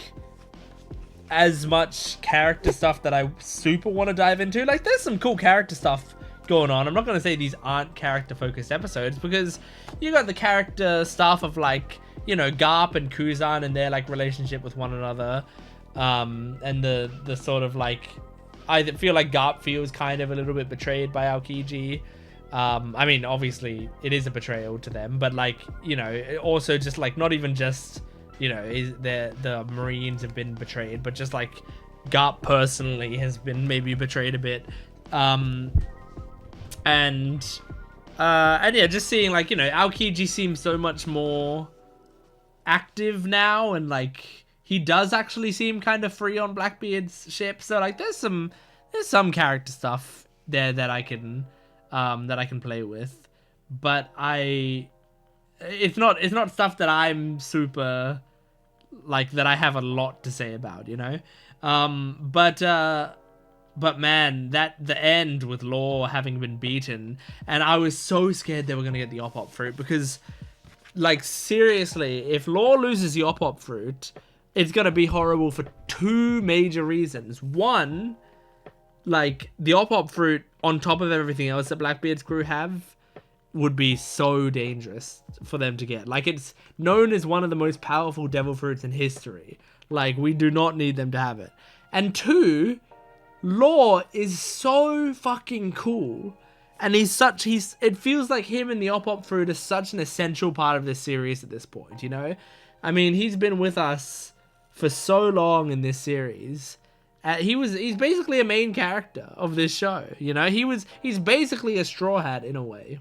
as much character stuff that I super want to dive into. Like, there's some cool character stuff going on. I'm not going to say these aren't character focused episodes, because you got the character stuff of like, you know, Garp and Kuzan and their like relationship with one another. And the sort of like, I feel like Garp feels kind of a little bit betrayed by Aokiji. I mean, obviously it is a betrayal to them, but like, you know, also just like, not even just, you know, the Marines have been betrayed, but just like Garp personally has been maybe betrayed a bit. And yeah, just seeing like, you know, Aokiji seems so much more active now, and like he does actually seem kind of free on Blackbeard's ship. So like there's some character stuff there that I can play with, but it's not stuff that I'm super like that I have a lot to say about, you know. But man, the end with Law having been beaten, and I was so scared they were gonna get the Op fruit, because like seriously, if Law loses the Op fruit, it's gonna be horrible for two major reasons. One, like the Op fruit on top of everything else that Blackbeard's crew have would be so dangerous for them to get. Like, it's known as one of the most powerful devil fruits in history. Like, we do not need them to have it. And two, Law is so fucking cool. And it feels like him and the Op fruit are such an essential part of this series at this point, you know? I mean, he's been with us for so long in this series. He's basically a main character of this show, you know? He's basically a Straw Hat in a way.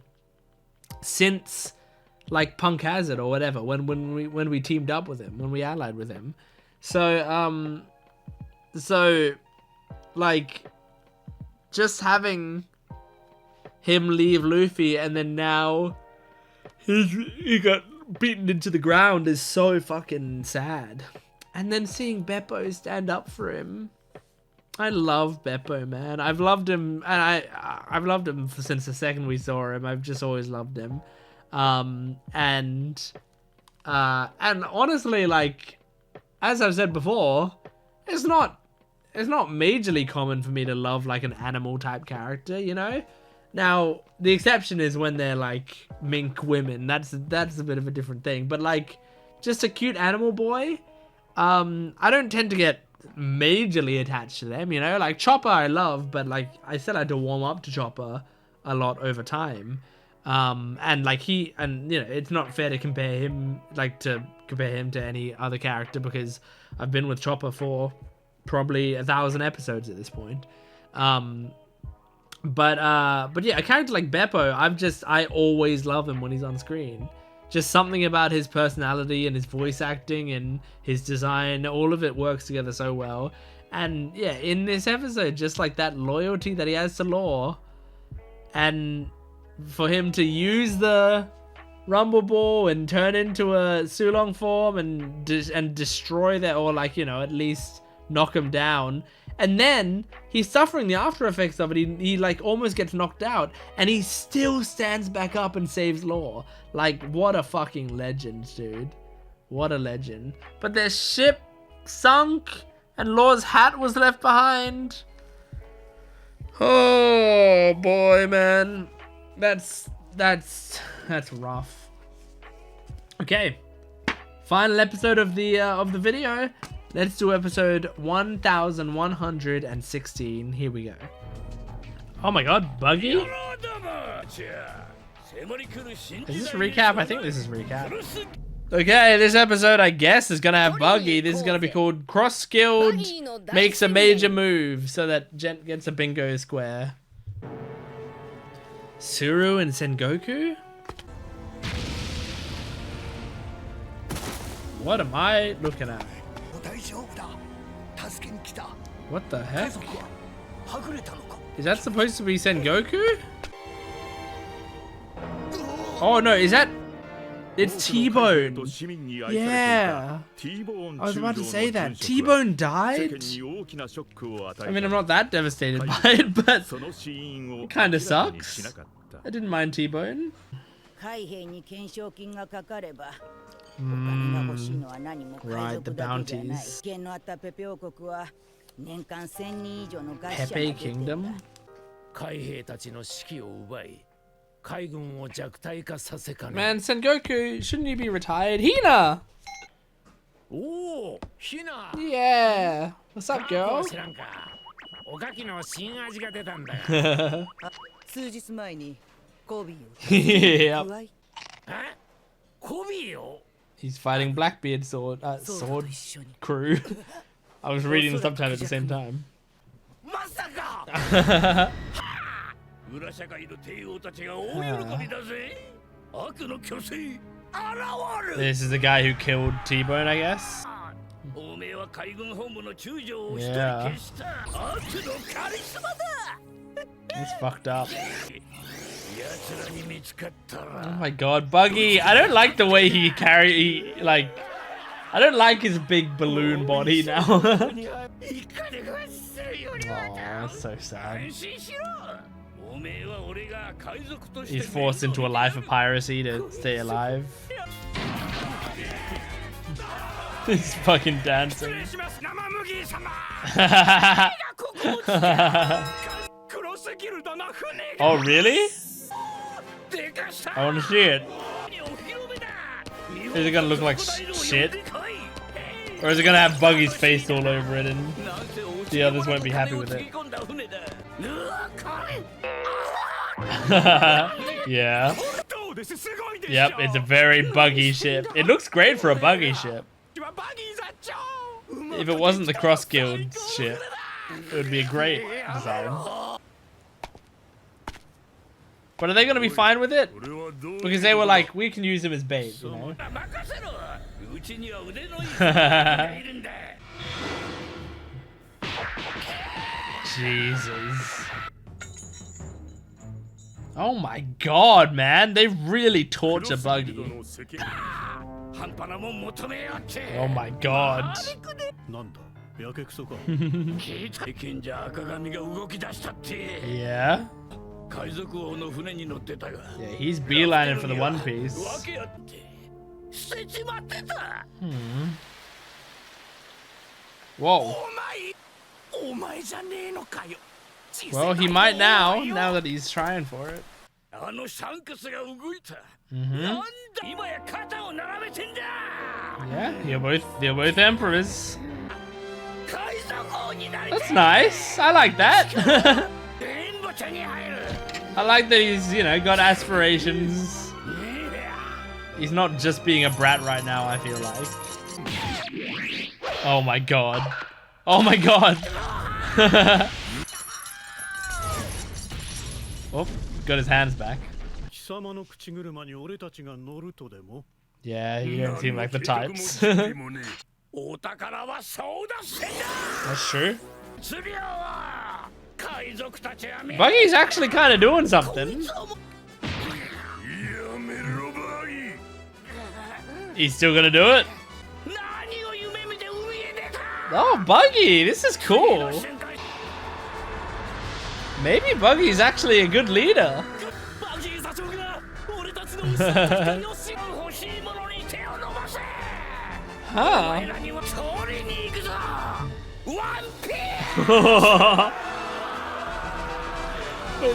Since like Punk Hazard or whatever, when we teamed up with him, when we allied with him. So like just having him leave Luffy and then now he got beaten into the ground is so fucking sad. And then seeing Beppo stand up for him, I love Beppo, man. I've loved him, and I've loved him since the second we saw him. I've just always loved him. And honestly, like, as I've said before, it's not majorly common for me to love like an animal type character, you know? Now, the exception is when they're like mink women. That's a bit of a different thing. But like, just a cute animal boy, I don't tend to get majorly attached to them, you know? Like Chopper I love, but like I still had to warm up to Chopper a lot over time. And like you know, it's not fair to compare him to any other character, because I've been with Chopper for probably 1,000 episodes at this point. But yeah, a character like Beppo, I always love him when he's on screen. Just something about his personality and his voice acting and his design, all of it works together so well. And yeah, in this episode, just like that loyalty that he has to Law, and for him to use the Rumble Ball and turn into a Sulong form and destroy that, or like, you know, at least knock him down. And then he's suffering the after effects of it. He like almost gets knocked out, and he still stands back up and saves Law. Like, what a fucking legend, dude. What a legend. But their ship sunk, and Law's hat was left behind. Oh boy, man. That's rough. Okay. Final episode of the video. Let's do episode 1116. Here we go. Oh my god, Buggy? Is this recap? I think this is recap. Okay, this episode, I guess, is gonna have Buggy. This is gonna be called Cross Skilled Makes a Major Move, so that Gent gets a bingo square. Suru and Sengoku? What am I looking at? What the heck? Is that supposed to be Sengoku? Oh no, is that... It's T-Bone. Yeah. I was about to say that. T-Bone died? I mean, I'm not that devastated by it, but it kind of sucks. I didn't mind T-Bone. Right, the bounties. Pepe Kingdom? Man, Sengoku, shouldn't he be retired? Hina! Yeah! What's up, girl? Yep. He's fighting Blackbeard sword crew. I was reading the subtitle at the same time. This is the guy who killed T-Bone, I guess. Yeah. It's fucked up. Oh my god, Buggy! I don't like the way he I don't like his big balloon body now. Oh, that's so sad. He's forced into a life of piracy to stay alive. He's fucking dancing. Oh, really? I want to see it. Is it gonna look like shit? Or is it gonna have Buggy's face all over it and the others won't be happy with it? Yeah. Yep, it's a very buggy ship. It looks great for a buggy ship. If it wasn't the Cross Guild ship, it would be a great design. But are they going to be fine with it? Because they were like, we can use him as bait, you know? Jesus. Oh my god, man. They really torture Buggy. Oh my god. Yeah? Yeah, he's beelining for the One Piece. Whoa. Well, he might now that he's trying for it. Yeah, you're both emperors. That's nice. I like that. I like that he's, you know, got aspirations. He's not just being a brat right now, I feel like. Oh my god. Oh my god. Oh, got his hands back. Yeah, you don't seem like the types. That's true. Buggy's actually kind of doing something. He's still gonna do it. Oh, Buggy, this is cool. Maybe Buggy's actually a good leader. Huh.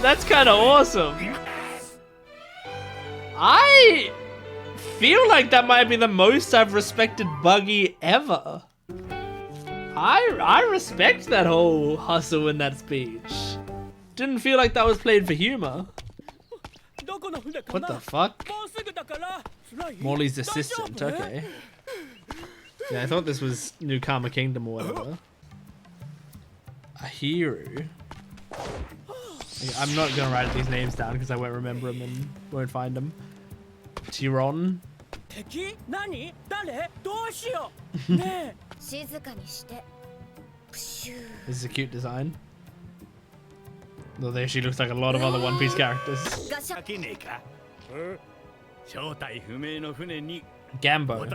That's kind of awesome. I feel like that might be the most I've respected Buggy ever. I respect that whole hustle in that speech. Didn't feel like that was played for humor. What the fuck? Morley's assistant, okay. Yeah, I thought this was New Karma Kingdom or whatever. Ahiru. I'm not gonna write these names down because I won't remember them and won't find them. Tiron. This is a cute design. Though there she looks like a lot of other One Piece characters. Gambo.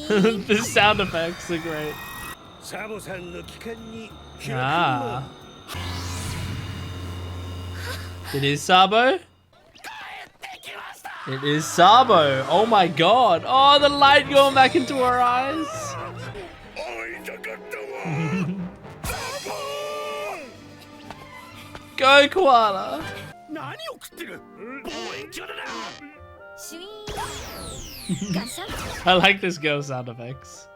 The sound effects are great. Ah. It is Sabo? It is Sabo. Oh my god. Oh, the light going back into her eyes. Go, Koala. I like this girl's sound effects.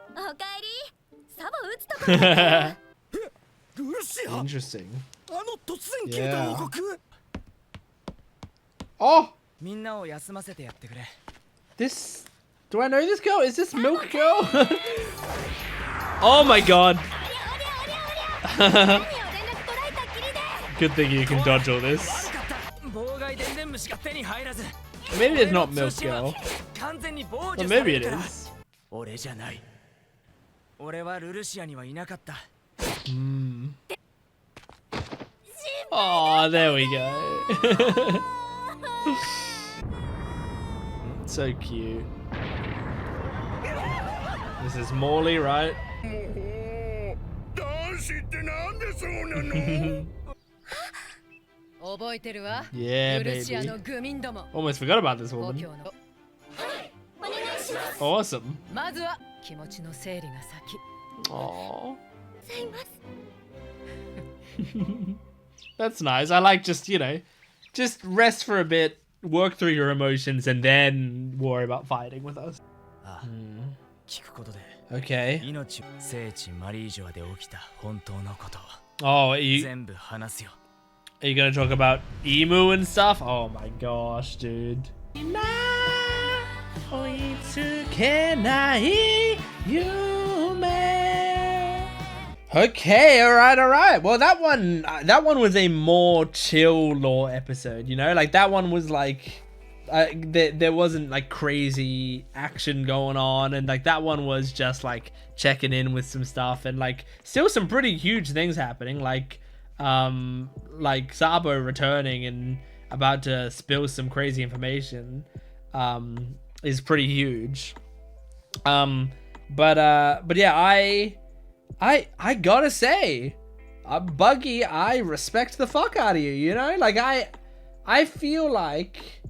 Interesting. Yeah. Oh! This... Do I know this girl? Is this Milk Girl? Oh my god. Good thing you can dodge all this. Maybe it's not Milk Girl. But maybe it is. Oh, there we go. So cute. This is Morley, right? Yeah, baby. Almost forgot about this woman. Awesome. Aww. That's nice. I like just, you know, just rest for a bit, work through your emotions, and then worry about fighting with us. Okay. Oh, are you gonna talk about Emu and stuff? Oh my gosh, dude. Okay, all right. Well, that one was a more chill lore episode, you know? Like, that one was like, there wasn't like crazy action going on, and like that one was just like checking in with some stuff, and like still some pretty huge things happening, like Sabo returning and about to spill some crazy information is pretty huge. But yeah, I gotta say, Buggy, I respect the fuck out of you, you know? Like, I feel like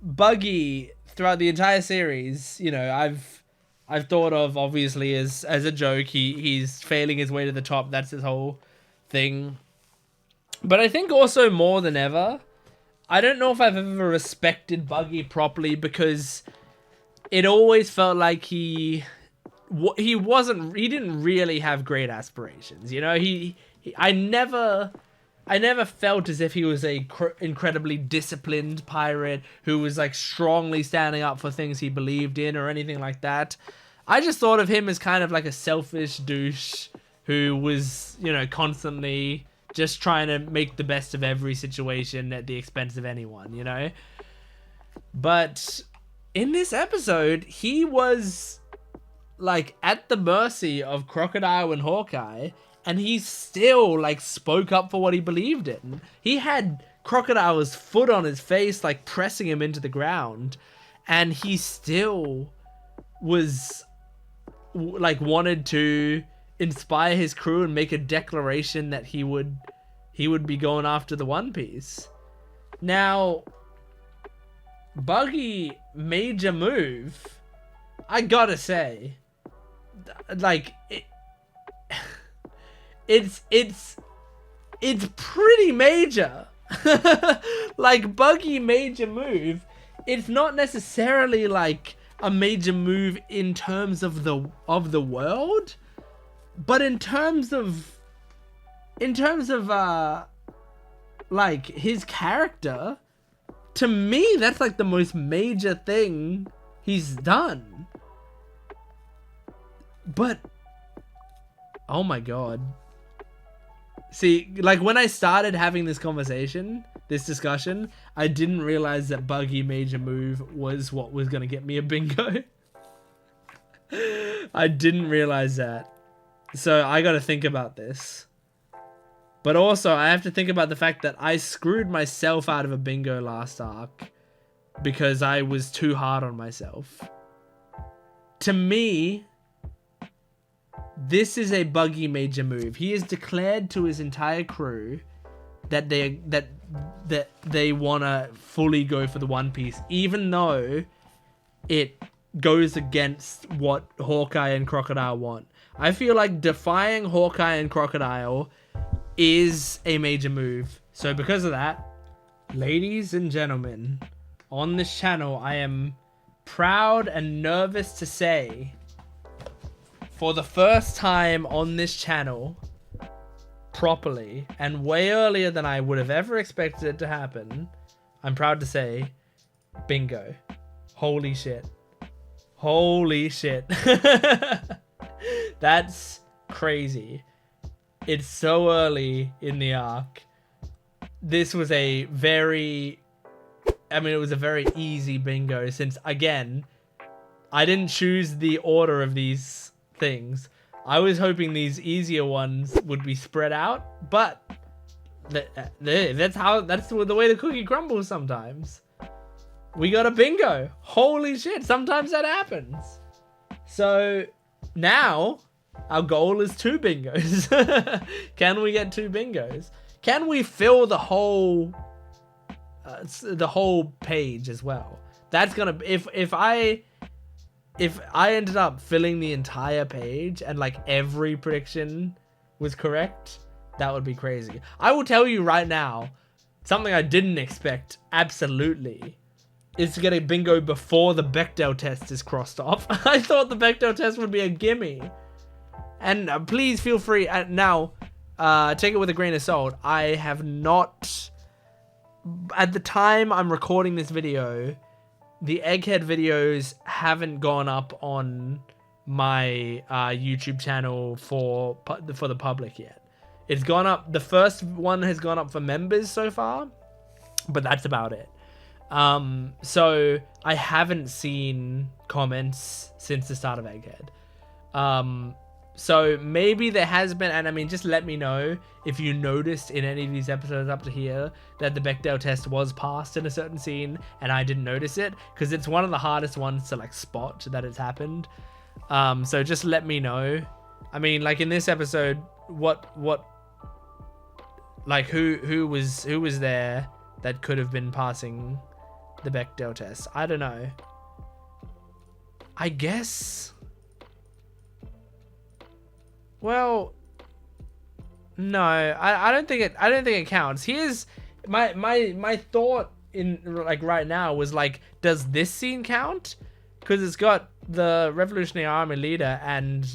Buggy throughout the entire series, you know, I've thought of obviously as a joke. He's failing his way to the top. That's his whole thing. But I think also more than ever, I don't know if I've ever respected Buggy properly, because it always felt like he didn't really have great aspirations. You know, I never felt as if he was a incredibly disciplined pirate who was like strongly standing up for things he believed in or anything like that. I just thought of him as kind of like a selfish douche who was, you know, constantly just trying to make the best of every situation at the expense of anyone, you know? But in this episode, he was like at the mercy of Crocodile and Hawkeye, and he still like spoke up for what he believed in. He had Crocodile's foot on his face, like pressing him into the ground, and he still was like wanted to inspire his crew and make a declaration that he would be going after the One Piece. Now, Buggy major move, I gotta say, like it's pretty major. Like, Buggy major move, it's not necessarily like a major move in terms of the world, but in terms of like his character, to me that's like the most major thing he's done. But oh my god. See, like, when I started having this discussion, I didn't realize that Buggy major move was what was going to get me a bingo. I didn't realize that. So I got to think about this. But also, I have to think about the fact that I screwed myself out of a bingo last arc because I was too hard on myself. To me, this is a Buggy major move. He has declared to his entire crew that they want to fully go for the One Piece, even though it goes against what Hawkeye and Crocodile want. I feel like defying Hawkeye and Crocodile is a major move. So because of that, ladies and gentlemen, on this channel, I am proud and nervous to say, for the first time on this channel, properly, and way earlier than I would have ever expected it to happen, I'm proud to say, bingo. Holy shit. Holy shit. That's crazy. It's so early in the arc. This was a very easy bingo, since, again, I didn't choose the order of these things. I was hoping these easier ones would be spread out, but that's the way the cookie crumbles sometimes. we got a bingo. Holy shit, sometimes that happens. So now our goal is 2 bingos. Can we get 2 bingos? Can we fill the whole page as well? That's gonna, if I ended up filling the entire page and like every prediction was correct, that would be crazy. I will tell you right now, something I didn't expect, absolutely, is to get a bingo before the Bechdel test is crossed off. I thought the Bechdel test would be a gimme. And please feel free, now, take it with a grain of salt. I have not, at the time I'm recording this video, the Egghead videos haven't gone up on my YouTube channel for the public yet. It's gone up, the first one has gone up for members so far, but that's about it. So I haven't seen comments since the start of Egghead. So maybe there has been, and I mean, just let me know if you noticed in any of these episodes up to here that the Bechdel test was passed in a certain scene and I didn't notice it, because it's one of the hardest ones to like spot that it's happened. So just let me know. I mean, like in this episode, like who was there that could have been passing the Bechdel test? I don't know. I guess. Well, no, I don't think it counts. Here's my thought in like right now was like, does this scene count? Because it's got the Revolutionary Army leader and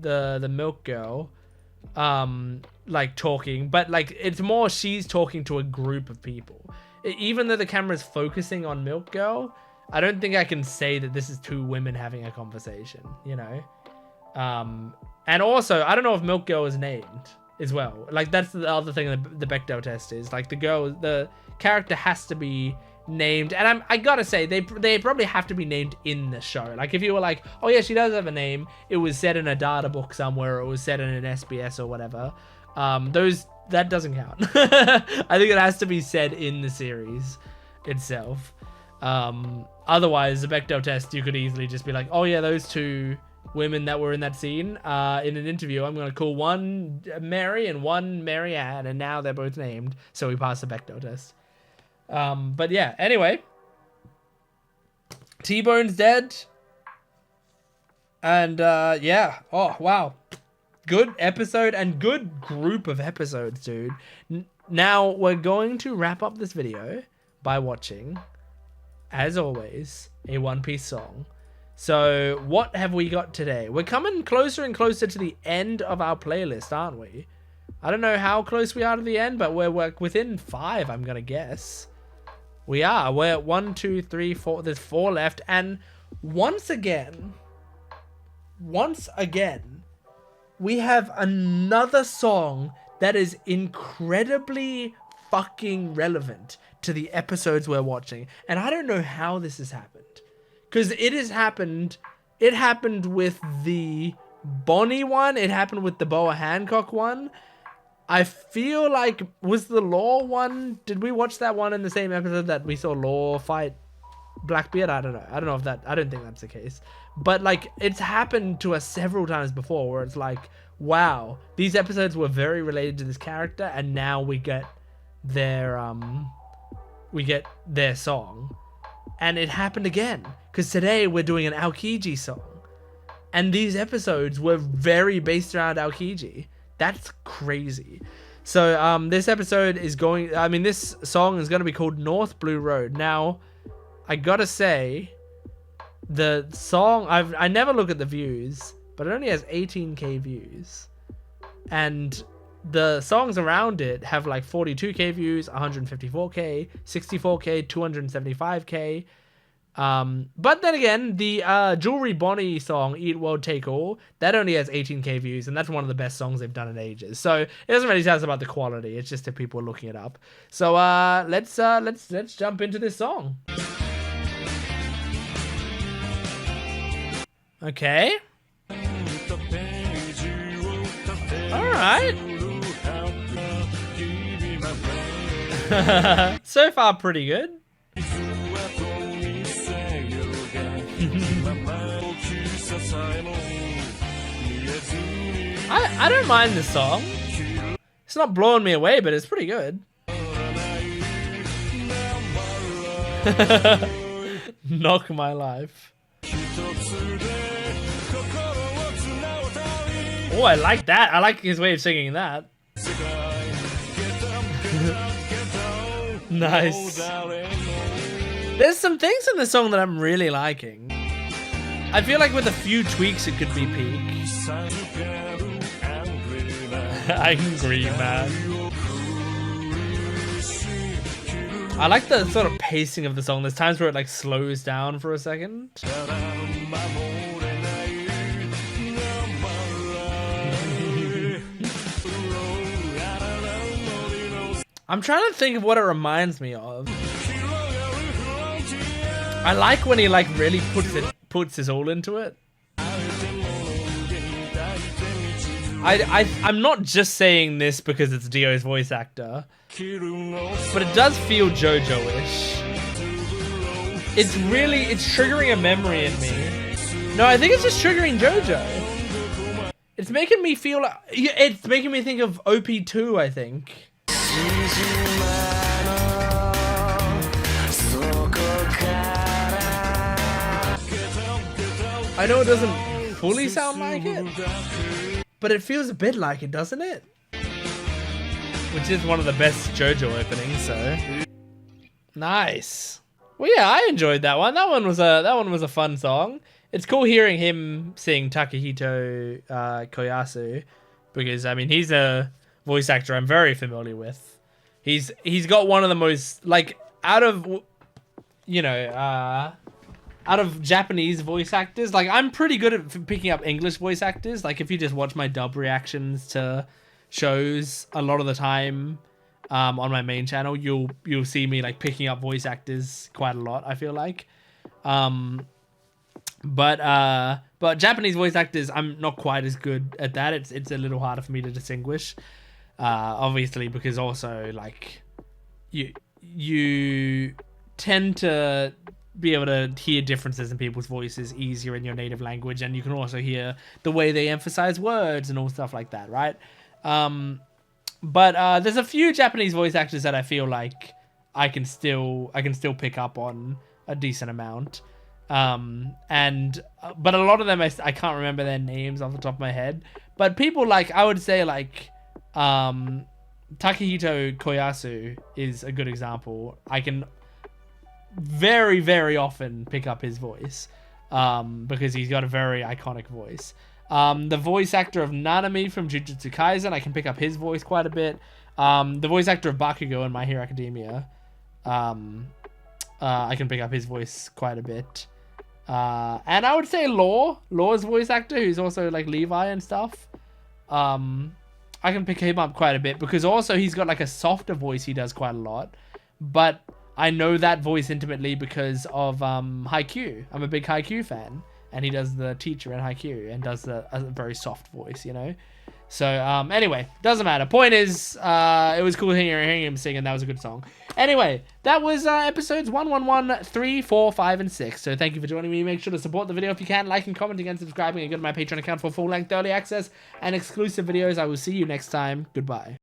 the milk girl, like talking, but like it's more she's talking to a group of people. Even though the camera's focusing on milk girl, I don't think I can say that this is 2 women having a conversation, you know? And also, I don't know if Milk Girl is named as well. Like, that's the other thing that the Bechdel test is. Like, the character has to be named. And I gotta say, they probably have to be named in the show. Like, if you were like, oh yeah, she does have a name, it was set in a data book somewhere, or it was set in an SBS or whatever, that doesn't count. I think it has to be said in the series itself. Otherwise, the Bechdel test, you could easily just be like, oh yeah, those 2 women that were in that scene, in an interview, I'm going to call one Mary and one Marianne, and now they're both named, so we passed the Bechdel test. But yeah, anyway, T-Bone's dead, and yeah, oh wow, good episode and good group of episodes, dude. Now we're going to wrap up this video by watching, as always, a One Piece song. So what have we got today? We're coming closer and closer to the end of our playlist, aren't we? I don't know how close we are to the end, but we're within 5, I'm going to guess. We are. We're at 1, 2, 3, 4. There's 4 left. And once again, we have another song that is incredibly fucking relevant to the episodes we're watching. And I don't know how this has happened. Because it happened with the Bonnie one, it happened with the Boa Hancock one. I feel like, was the Law one, did we watch that one in the same episode that we saw Law fight Blackbeard? I don't know. I don't think that's the case. But like, it's happened to us several times before where it's like, wow, these episodes were very related to this character, and now we get their song. And it happened again, because today we're doing an Aokiji song. And these episodes were very based around Aokiji. That's crazy. So this episode is this song is going to be called North Blue Road. Now, I gotta say, the song, I never look at the views, but it only has 18k views. And the songs around it have like 42k views, 154k, 64k, 275k. But then again, the Jewelry Bonnie song, Eat World Take All, that only has 18k views, and that's one of the best songs they've done in ages. So it doesn't really tell us about the quality, it's just if people are looking it up. So let's jump into this song. Okay. Alright. So far, pretty good. I don't mind this song. It's not blowing me away, but it's pretty good. Knock my life. Oh, I like that. I like his way of singing that. Nice. There's some things in the song that I'm really liking. I feel like with a few tweaks it could be peak. Angry man. I like the sort of pacing of the song. There's times where it like slows down for a second. I'm trying to think of what it reminds me of. I like when he like really puts his all into it. I'm not just saying this because it's Dio's voice actor, but it does feel JoJo-ish. It's triggering a memory in me. No, I think it's just triggering JoJo. It's making me feel like, it's making me think of OP2, I think. I know it doesn't fully sound like it, but it feels a bit like it, doesn't it? Which is one of the best JoJo openings, so. Nice. Well, yeah, I enjoyed that one. That one was a fun song. It's cool hearing him sing Takehito Koyasu, because I mean he's a voice actor I'm very familiar with. He's got one of the most, like, out of Japanese voice actors, like I'm pretty good at picking up English voice actors. Like if you just watch my dub reactions to shows a lot of the time on my main channel, you'll see me like picking up voice actors quite a lot, I feel like. But Japanese voice actors, I'm not quite as good at that. It's a little harder for me to distinguish. Obviously, because also like you tend to be able to hear differences in people's voices easier in your native language, and you can also hear the way they emphasize words and all stuff like that, right? But there's a few Japanese voice actors that I feel like I can still pick up on a decent amount. But a lot of them I can't remember their names off the top of my head. But people like, I would say like Takehito Koyasu is a good example. I can very, very often pick up his voice because he's got a very iconic voice. The voice actor of Nami from Jujutsu Kaisen, I can pick up his voice quite a bit. The voice actor of Bakugo in My Hero Academia, I can pick up his voice quite a bit. And I would say Law's voice actor, who's also like Levi and stuff. I can pick him up quite a bit because also he's got like a softer voice he does quite a lot. But I know that voice intimately because of Haikyuu. I'm a big Haikyuu fan, and he does the teacher in Haikyuu and does a very soft voice, you know. So anyway, doesn't matter. Point is, it was cool hearing him sing, and that was a good song. Anyway, that was episodes 111, 3, 4, 5, and 6. So thank you for joining me. Make sure to support the video if you can, liking, commenting, and subscribing, and go to my Patreon account for full-length early access and exclusive videos. I will see you next time. Goodbye.